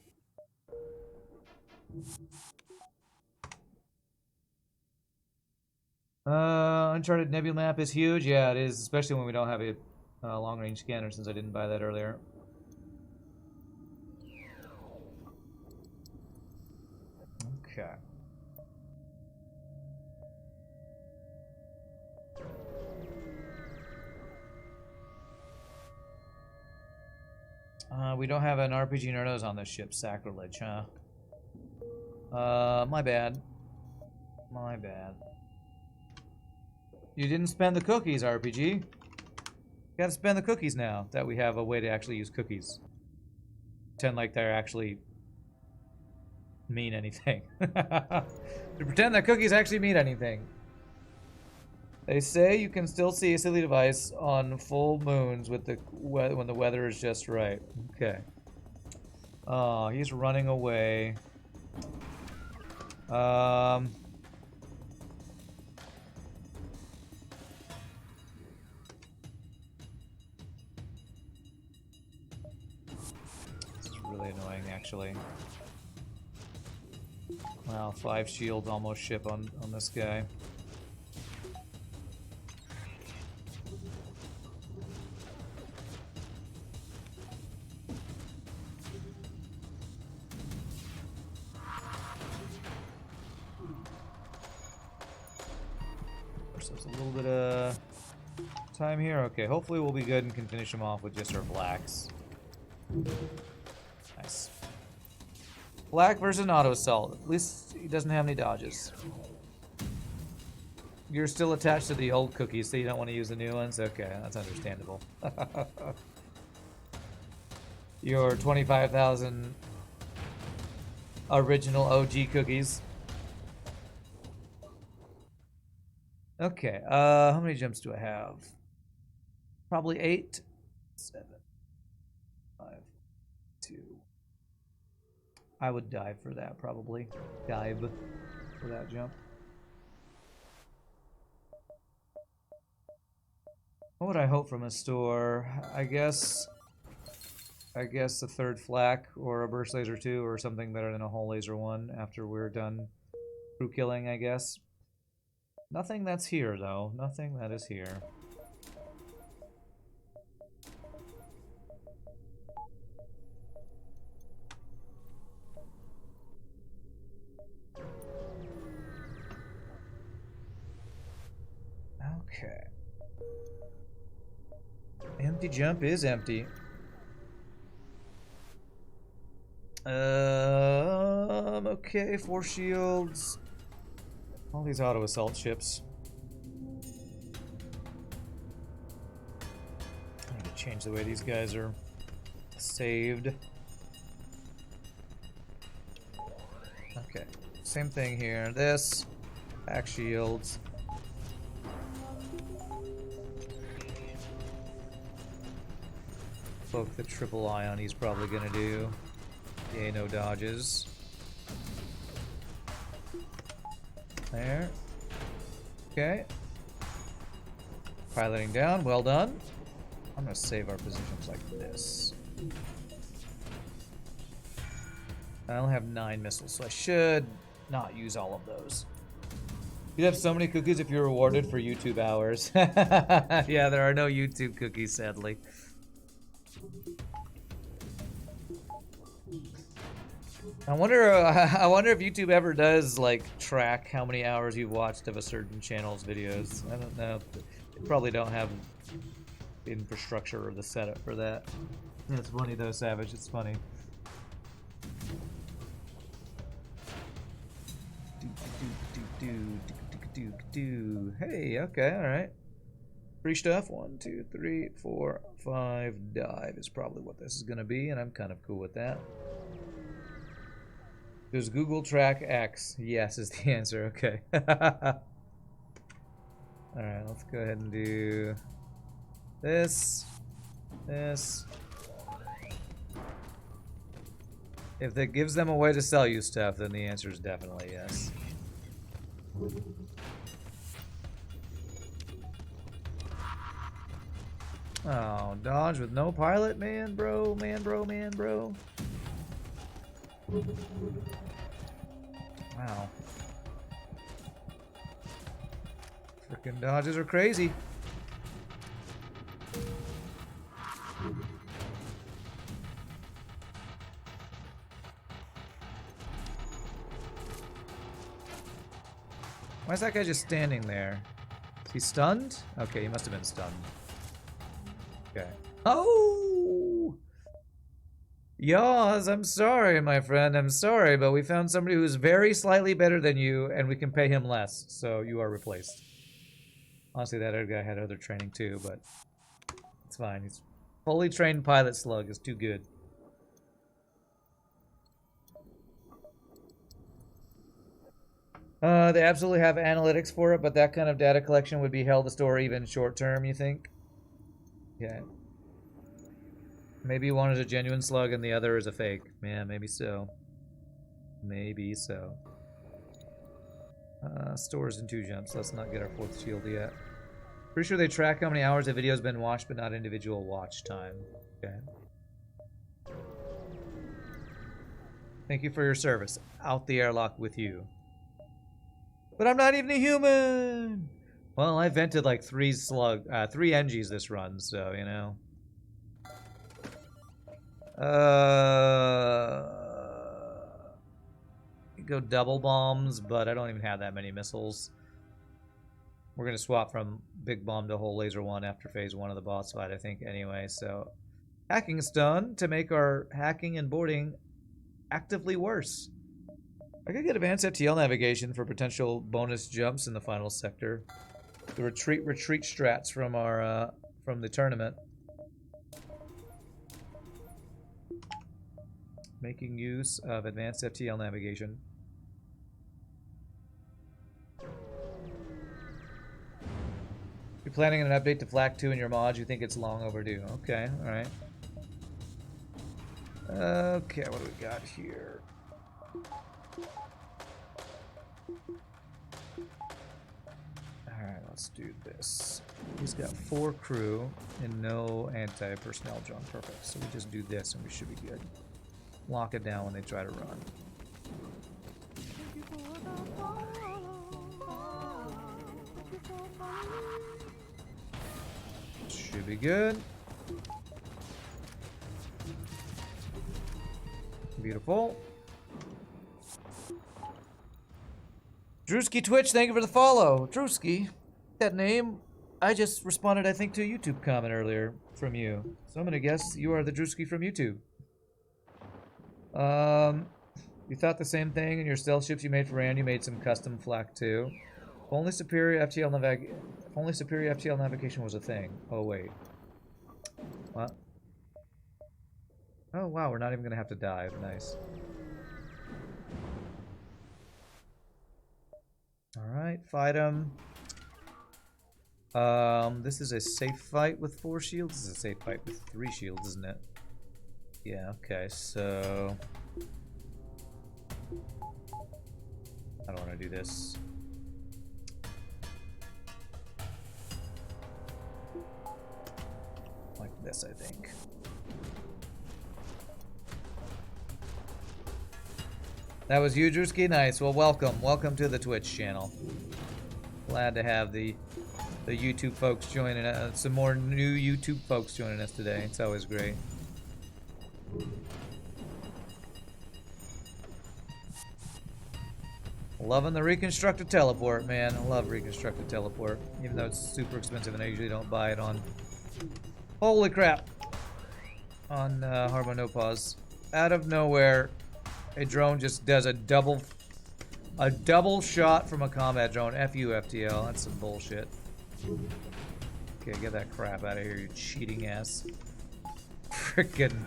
Speaker 1: Uncharted Nebula map is huge. Yeah, it is, especially when we don't have a long-range scanner since I didn't buy that earlier. Okay. We don't have an RPG Nerdos on this ship. Sacrilege, huh? My bad. My bad. You didn't spend the cookies, RPG. You gotta spend the cookies now that we have a way to actually use cookies. Pretend like they're actually mean anything. To pretend that cookies actually mean anything. They say you can still see a Silly Device on full moons with the when the weather is just right. Okay. Oh, he's running away. This is really annoying, actually. Wow, 5 shields almost ship on this guy. There's a little bit of time here. Okay, hopefully we'll be good and can finish him off with just our blacks. Nice. Black versus an auto assault. At least he doesn't have any dodges. You're still attached to the old cookies, so you don't want to use the new ones? Okay, that's understandable. Your 25,000 original OG cookies. Okay, how many jumps do I have? Probably 8, 7, 5, 2. I would dive for that, probably. Dive for that jump. What would I hope from a store? I guess a third flak or a burst laser 2 or something better than a whole laser 1 after we're done crew killing, I guess. Nothing that's here, though. Nothing that is here. Okay. Empty jump is empty. Okay, 4 shields. All these auto assault ships. I need to change the way these guys are saved. Okay. Same thing here. This. Back shields. Poke the triple ion he's probably gonna do. Yay, no dodges. There. Okay. Piloting down, well done. I'm gonna save our positions like this. I only have 9 missiles, so I should not use all of those. You'd have so many cookies if you're rewarded for YouTube hours. Yeah, there are no YouTube cookies, sadly. I wonder if YouTube ever does like track how many hours you've watched of a certain channel's videos. I don't know. They probably don't have the infrastructure or the setup for that. It's funny though, Savage. It's funny. Hey, okay, all right. Free stuff. 1, 2, 3, 4, 5. Dive is probably what this is gonna be, and I'm kind of cool with that. Does Google track X? Yes is the answer. Okay. Alright, let's go ahead and do this. This. If that gives them a way to sell you stuff, then the answer is definitely yes. Oh, dodge with no pilot? Man, bro, man, bro, man, bro. Wow. Frickin' dodges are crazy. Why is that guy just standing there? Is he stunned? Okay, he must have been stunned. Okay. Oh! Yaws, I'm sorry, my friend. I'm sorry, but we found somebody who's very slightly better than you, and we can pay him less, so you are replaced. Honestly, that other guy had other training too, but it's fine. He's fully trained pilot slug is too good. They absolutely have analytics for it, but that kind of data collection would be hell to store even short term, you think? Yeah. Maybe one is a genuine slug and the other is a fake. Yeah, maybe so. Maybe so. Stores in 2 jumps. Let's not get our 4th shield yet. Pretty sure they track how many hours a video's been watched, but not individual watch time. Okay. Thank you for your service. Out the airlock with you. But I'm not even a human! Well, I vented like 3 NGs this run, so, you know. Go double bombs, but I don't even have that many missiles. We're gonna swap from big bomb to whole laser 1 after phase 1 of the boss fight, I think, anyway. So, hacking is done to make our hacking and boarding actively worse. I could get advanced FTL navigation for potential bonus jumps in the final sector. The retreat strats from our from the tournament. Making use of advanced FTL navigation. You're planning an update to Flak 2 in your mod, you think it's long overdue. Okay, alright. Okay, what do we got here? Alright, let's do this. He's got 4 crew and no anti-personnel drone. Perfect. So we just do this and we should be good. Lock it down when they try to run. Should be good. Beautiful. Drewski Twitch, thank you for the follow. Drewski, that name, I just responded, I think, to a YouTube comment earlier from you. So I'm going to guess you are the Drewski from YouTube. You thought the same thing in your stealth ships you made for Rand. You made some custom flak too. If only superior FTL navigation was a thing. Oh wait. What? Oh wow, we're not even gonna have to dive. Nice. Alright, fight him. This is a safe fight with 4 shields. This is a safe fight with 3 shields, isn't it? Yeah, okay, so... I don't want to do this. Like this, I think. That was you, Drewski? Nice. Well, welcome. Welcome to the Twitch channel. Glad to have the YouTube folks joining us. Some more new YouTube folks joining us today. It's always great. Loving the reconstructed teleport, man. I love reconstructed teleport. Even though it's super expensive and I usually don't buy it on... Holy crap! On Hard Mode No Pause. Out of nowhere, a drone just does a double shot from a combat drone. F you, FTL. That's some bullshit. Okay, get that crap out of here, you cheating ass. Frickin'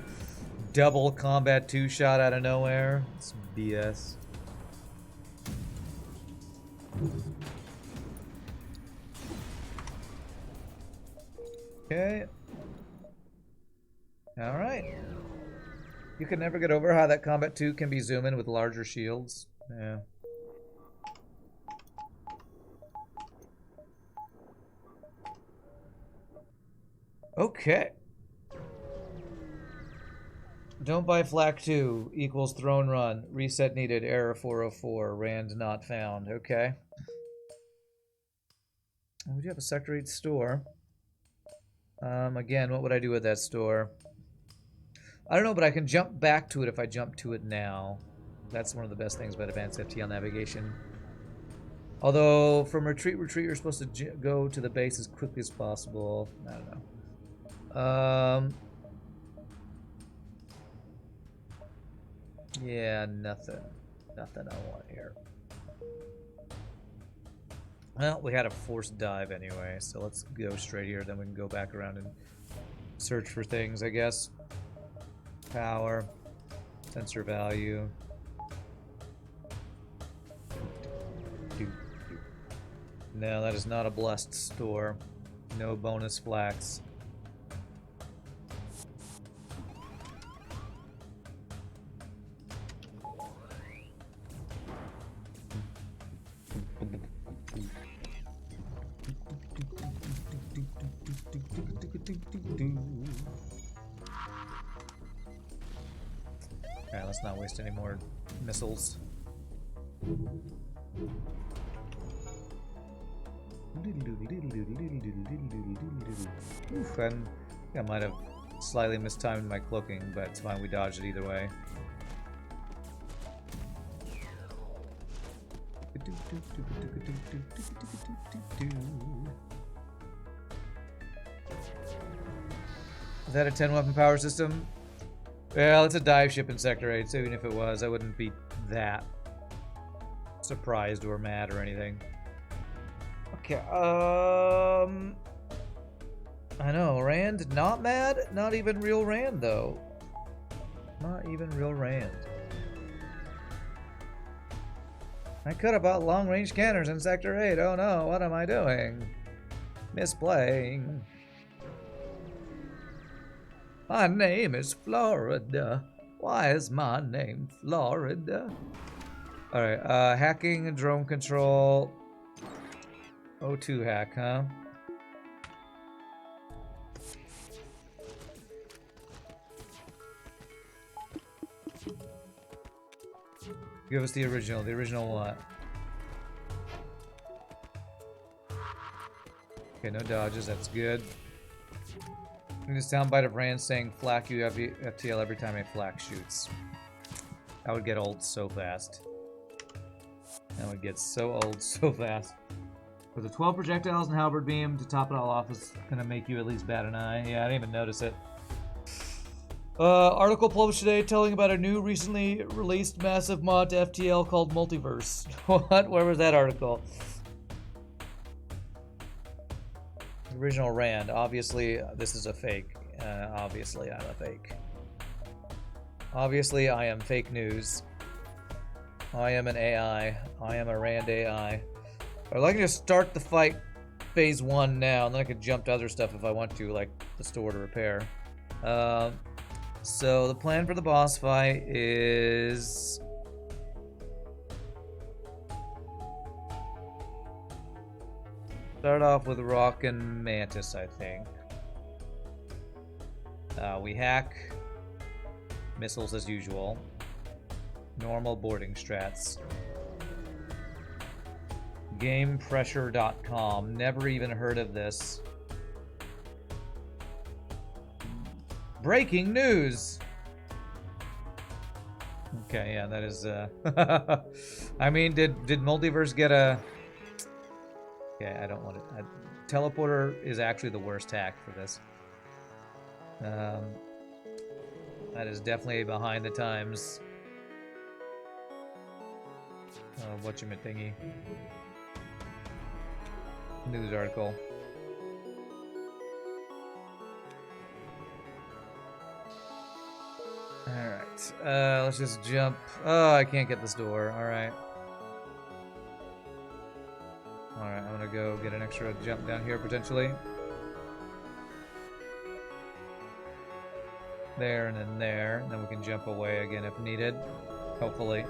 Speaker 1: double combat 2 shot out of nowhere. It's BS. Okay. Alright. You can never get over how that combat 2 can be zoom in with larger shields. Yeah. Okay. Don't buy flak 2 equals throne run. Reset needed. Error 404. Rand not found. Okay. We do have a Sector 8 store. Again, what would I do with that store? I don't know, but I can jump back to it if I jump to it now. That's one of the best things about advanced FTL navigation. Although, from retreat, you're supposed to go to the base as quickly as possible. I don't know. Yeah, nothing. Nothing I want here. Well, we had a forced dive anyway, so let's go straight here, then we can go back around and search for things, I guess. Power, sensor value. No, that is not a blessed store. No bonus flax. Alright, let's not waste any more missiles. Oof, I think I might have slightly mistimed my cloaking, but it's fine, we dodged it either way. Is that a 10 weapon power system? Well, it's a dive ship in Sector 8, so even if it was, I wouldn't be that surprised or mad or anything. Okay, I know, Rand, not mad? Not even real Rand, though. Not even real Rand. I could have bought long-range cannons in Sector 8. Oh no, what am I doing? Misplaying. My name is Florida. Why is my name Florida? Alright, hacking and drone control. O2 hack, huh? Give us the original. The original what? Okay, no dodges. That's good. And a soundbite of Rand saying flak you FTL every time a flak shoots. That would get old so fast. That would get so old so fast. With the 12 projectiles and halberd beam to top it all off is gonna make you at least bat an eye. Yeah, I didn't even notice it. Article published today telling about a new recently released massive mod to FTL called Multiverse. What? Where was that article? Original Rand. Obviously, this is a fake. Obviously, I'm a fake. Obviously, I am fake news. I am an AI. I am a Rand AI. I'd like to start the fight phase 1 now, and then I could jump to other stuff if I want to, like the store to repair. So the plan for the boss fight is... start off with Rock and Mantis, I think. We hack missiles as usual. Normal boarding strats. GamePressure.com. Never even heard of this. Breaking news! Okay, yeah, that is, I mean, did Multiverse get a... Okay, I don't want it. Teleporter is actually the worst hack for this. That is definitely behind the times. Whatchamathingy. News article. Alright, let's just jump. Oh, I can't get this door. Alright. Alright, I'm gonna go get an extra jump down here potentially. There and then there. And then we can jump away again if needed. Hopefully.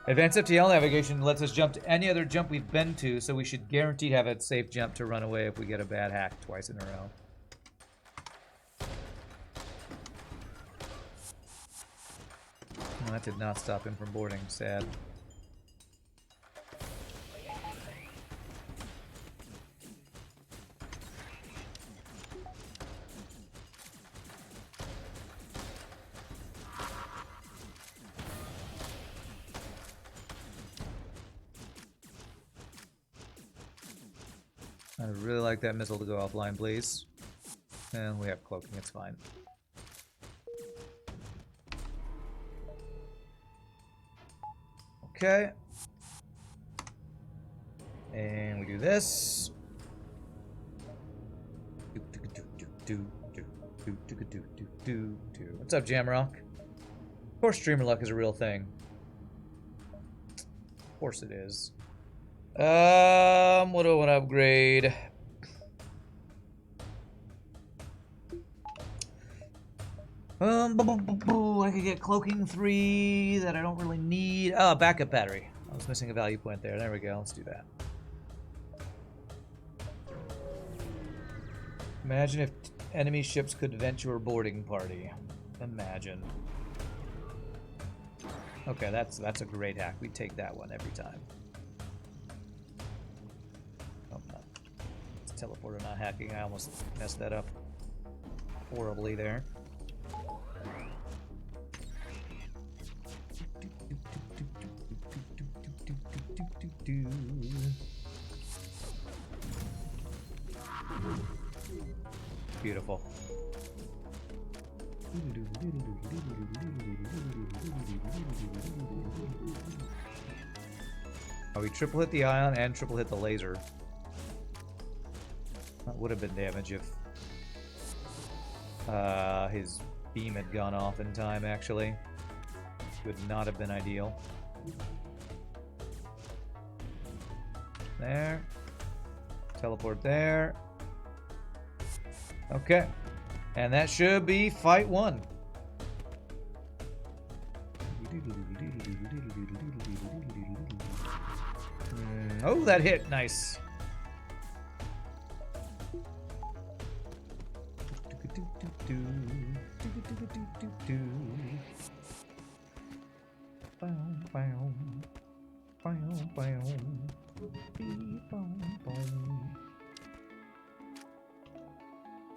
Speaker 1: Advanced FTL navigation lets us jump to any other jump we've been to, so we should guaranteed have a safe jump to run away if we get a bad hack twice in a row. Well, that did not stop him from boarding. Sad. I'd really like that missile to go offline, please. And we have cloaking, it's fine. Okay. And we do this. What's up, Jamrock? Of course streamer luck is a real thing. Of course it is. What do I want to upgrade? I could get cloaking 3 that I don't really need. Oh, backup battery. I was missing a value point there. There we go. Let's do that. Imagine if enemy ships could vent your boarding party. Imagine. Okay, that's a great hack. We take that one every time. Oh, no. It's teleporter not hacking. I almost messed that up horribly there. Beautiful. Oh, we triple hit the ion and triple hit the laser. That would have been damage if his beam had gone off in time, actually. Would not have been ideal. There. Teleport there. Okay. And that should be fight 1. Oh, that hit. Nice.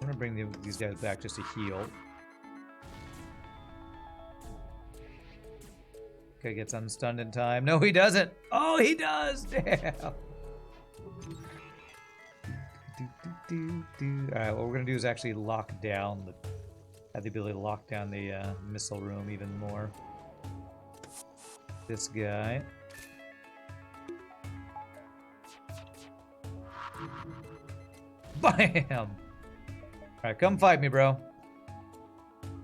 Speaker 1: I'm gonna bring these guys back just to heal. Okay, gets unstunned in time. No, he doesn't. Oh, he does. Damn. Alright, what we're gonna do is actually lock down have the ability to lock down the missile room even more. This guy. Bam! Alright, come fight me, bro.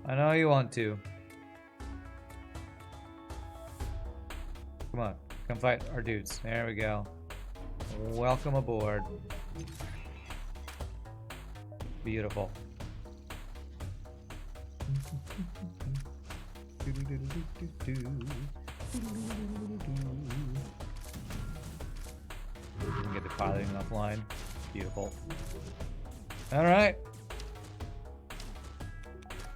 Speaker 1: I know you want to. Come on, come fight our dudes. There we go. Welcome aboard. Beautiful. We can get the piloting offline. Beautiful. Alright.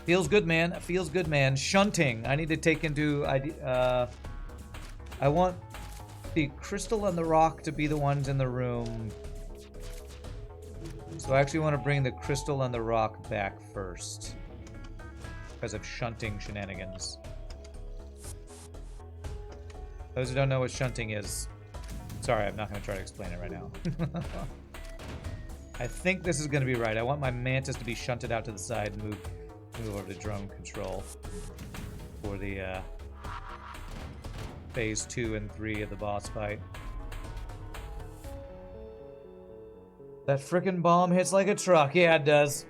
Speaker 1: Feels good, man. Feels good, man. Shunting. I need to take into... I want the crystal and the rock to be the ones in the room. So I actually want to bring the crystal and the rock back first. Because of shunting shenanigans. Those who don't know what shunting is... Sorry, I'm not going to try to explain it right now. I think this is going to be right. I want my Mantis to be shunted out to the side and move over to drone control for the phase 2 and 3 of the boss fight. That frickin' bomb hits like a truck. Yeah, it does.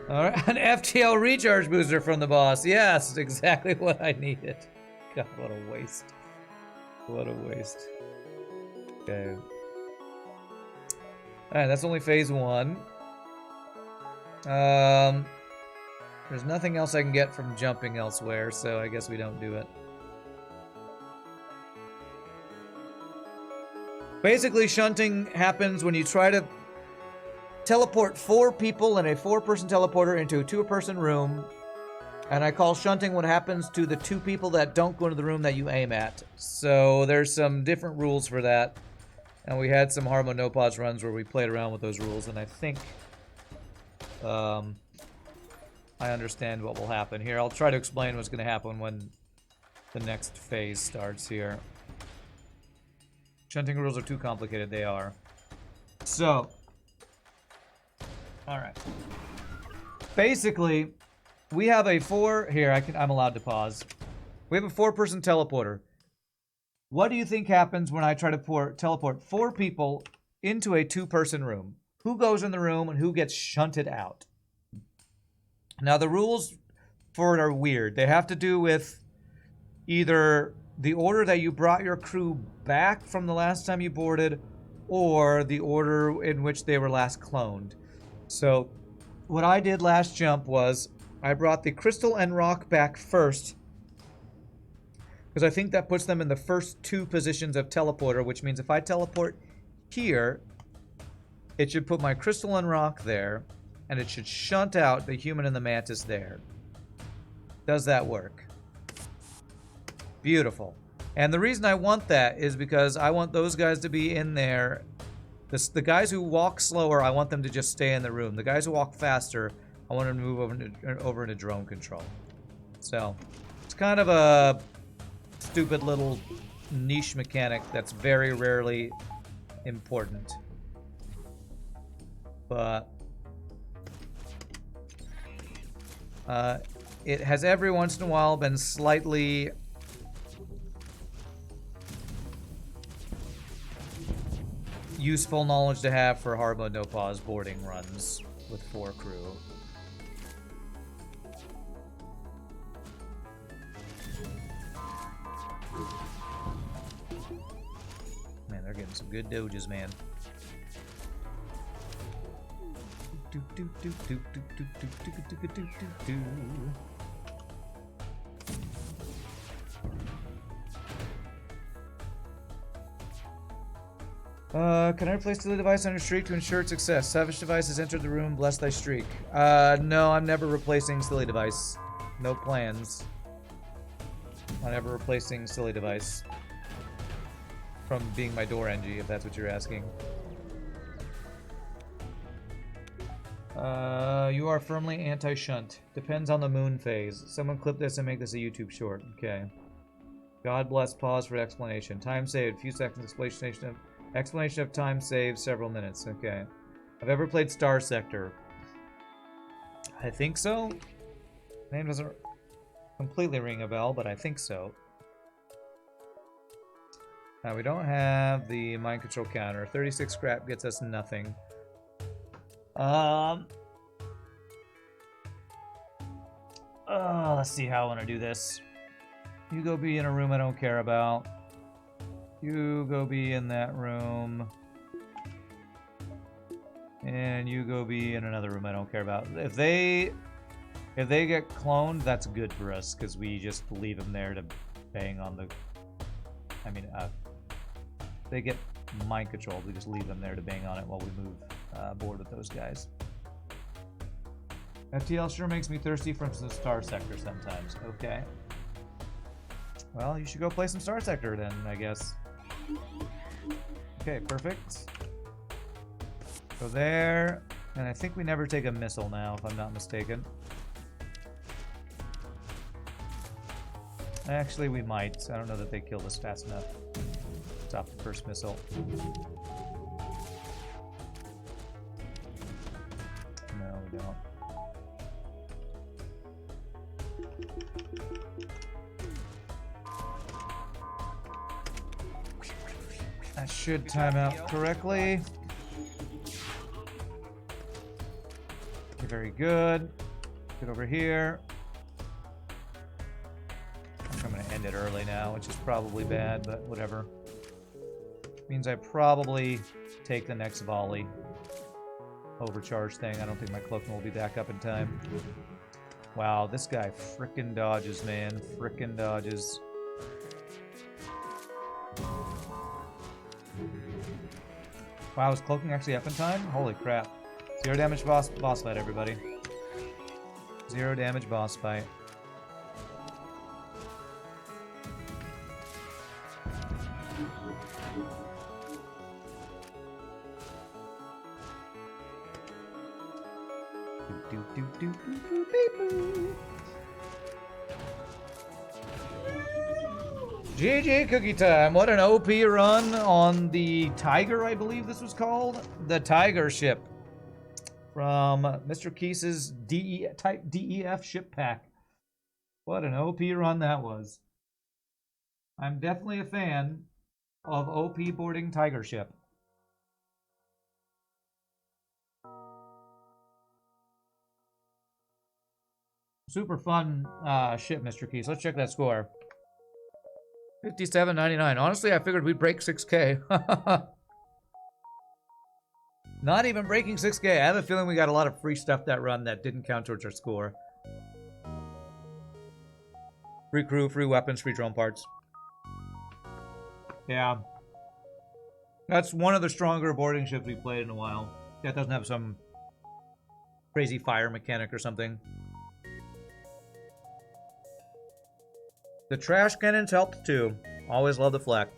Speaker 1: Alright, an FTL recharge booster from the boss. Yes, exactly what I needed. God, what a waste. What a waste. Okay. Alright, that's only phase 1. There's nothing else I can get from jumping elsewhere, so I guess we don't do it. Basically, shunting happens when you try to teleport 4 people in a 4-person teleporter into a 2-person room. And I call shunting what happens to the 2 people that don't go into the room that you aim at. So there's some different rules for that. And we had some hard mode no pause runs where we played around with those rules, and I think I understand what will happen here. I'll try to explain what's going to happen when the next phase starts here. Shunting rules are too complicated. They are. So, all right. Basically, we have a 4 here. I'm allowed to pause. We have a 4-person teleporter. What do you think happens when I try to teleport 4 people into a 2-person room? Who goes in the room and who gets shunted out? Now, the rules for it are weird. They have to do with either the order that you brought your crew back from the last time you boarded, or the order in which they were last cloned. So, what I did last jump was I brought the crystal and rock back first, because I think that puts them in the first 2 positions of teleporter, which means if I teleport here, it should put my crystal and rock there, and it should shunt out the human and the Mantis there. Does that work? Beautiful. And the reason I want that is because I want those guys to be in there. The guys who walk slower, I want them to just stay in the room. The guys who walk faster, I want them to move over into drone control. So, it's kind of a stupid little niche mechanic that's very rarely important. But it has every once in a while been slightly useful knowledge to have for hard mode no pause boarding runs with 4 crew. Man, they're getting some good doges, man. Can I replace the device on your streak to ensure its success? Savage device has entered the room. Bless thy streak. No, I'm never replacing silly device. No plans. I'm never replacing silly device from being my door NG, if that's what you're asking. You are firmly anti-shunt. Depends on the moon phase. Someone clip this and make this a YouTube short. Okay. God bless. Pause for explanation. Time saved. Few seconds. Explanation of time saved. Several minutes. Okay. I've ever played Star Sector. I think so. Name doesn't completely ring a bell, but I think so. Now we don't have the mind control counter. 36 scrap gets us nothing. Let's see how I want to do this. You go be in a room I don't care about. You go be in that room. And you go be in another room I don't care about. If they get cloned, that's good for us, because we just leave them there to bang on the... I mean, if they get mind controlled, we just leave them there to bang on it while we move board with those guys. FTL sure makes me thirsty from the Star Sector sometimes. Okay. Well, you should go play some Star Sector then, I guess. Okay, perfect. Go there. And I think we never take a missile now, if I'm not mistaken. Actually, we might. I don't know that they killed us fast enough. Stop the first missile. No, we don't. That should time out correctly. Okay, very good. Get over here. I'm going to end it early now, which is probably bad, but whatever. Means I probably take the next volley. Overcharge thing. I don't think my cloaking will be back up in time. Wow, this guy frickin' dodges, man. Frickin' dodges. Wow, is cloaking actually up in time? Holy crap. 0 damage boss fight, everybody. 0 damage boss fight. GG Cookie Time. What an OP run on the Tiger, I believe this was called. The Tiger ship from Mr. Kheese's Type DEF ship pack. What an OP run that was. I'm definitely a fan of OP boarding Tiger ship. Super fun ship, Mr. Kheese. Let's check that score. 57.99. Honestly, I figured we'd break 6K. Not even breaking 6K. I have a feeling we got a lot of free stuff that run that didn't count towards our score. Free crew, free weapons, free drone parts. Yeah. That's one of the stronger boarding ships we played in a while. That doesn't have some crazy fire mechanic or something. The trash cannons helped too. Always love the flak.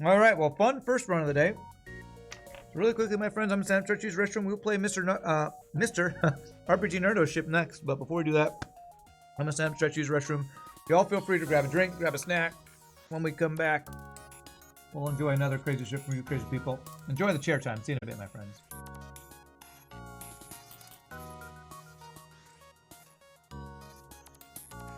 Speaker 1: Alright, well, fun first run of the day. Really quickly, my friends, I'm Sam Stretchy's Restroom. We'll play Mr. RPG Nerdo ship next. But before we do that, I'm Sam Stretchy's Restroom. Y'all feel free to grab a drink, grab a snack. When we come back, we'll enjoy another crazy ship from you crazy people. Enjoy the chair time. See you in a bit, my friends.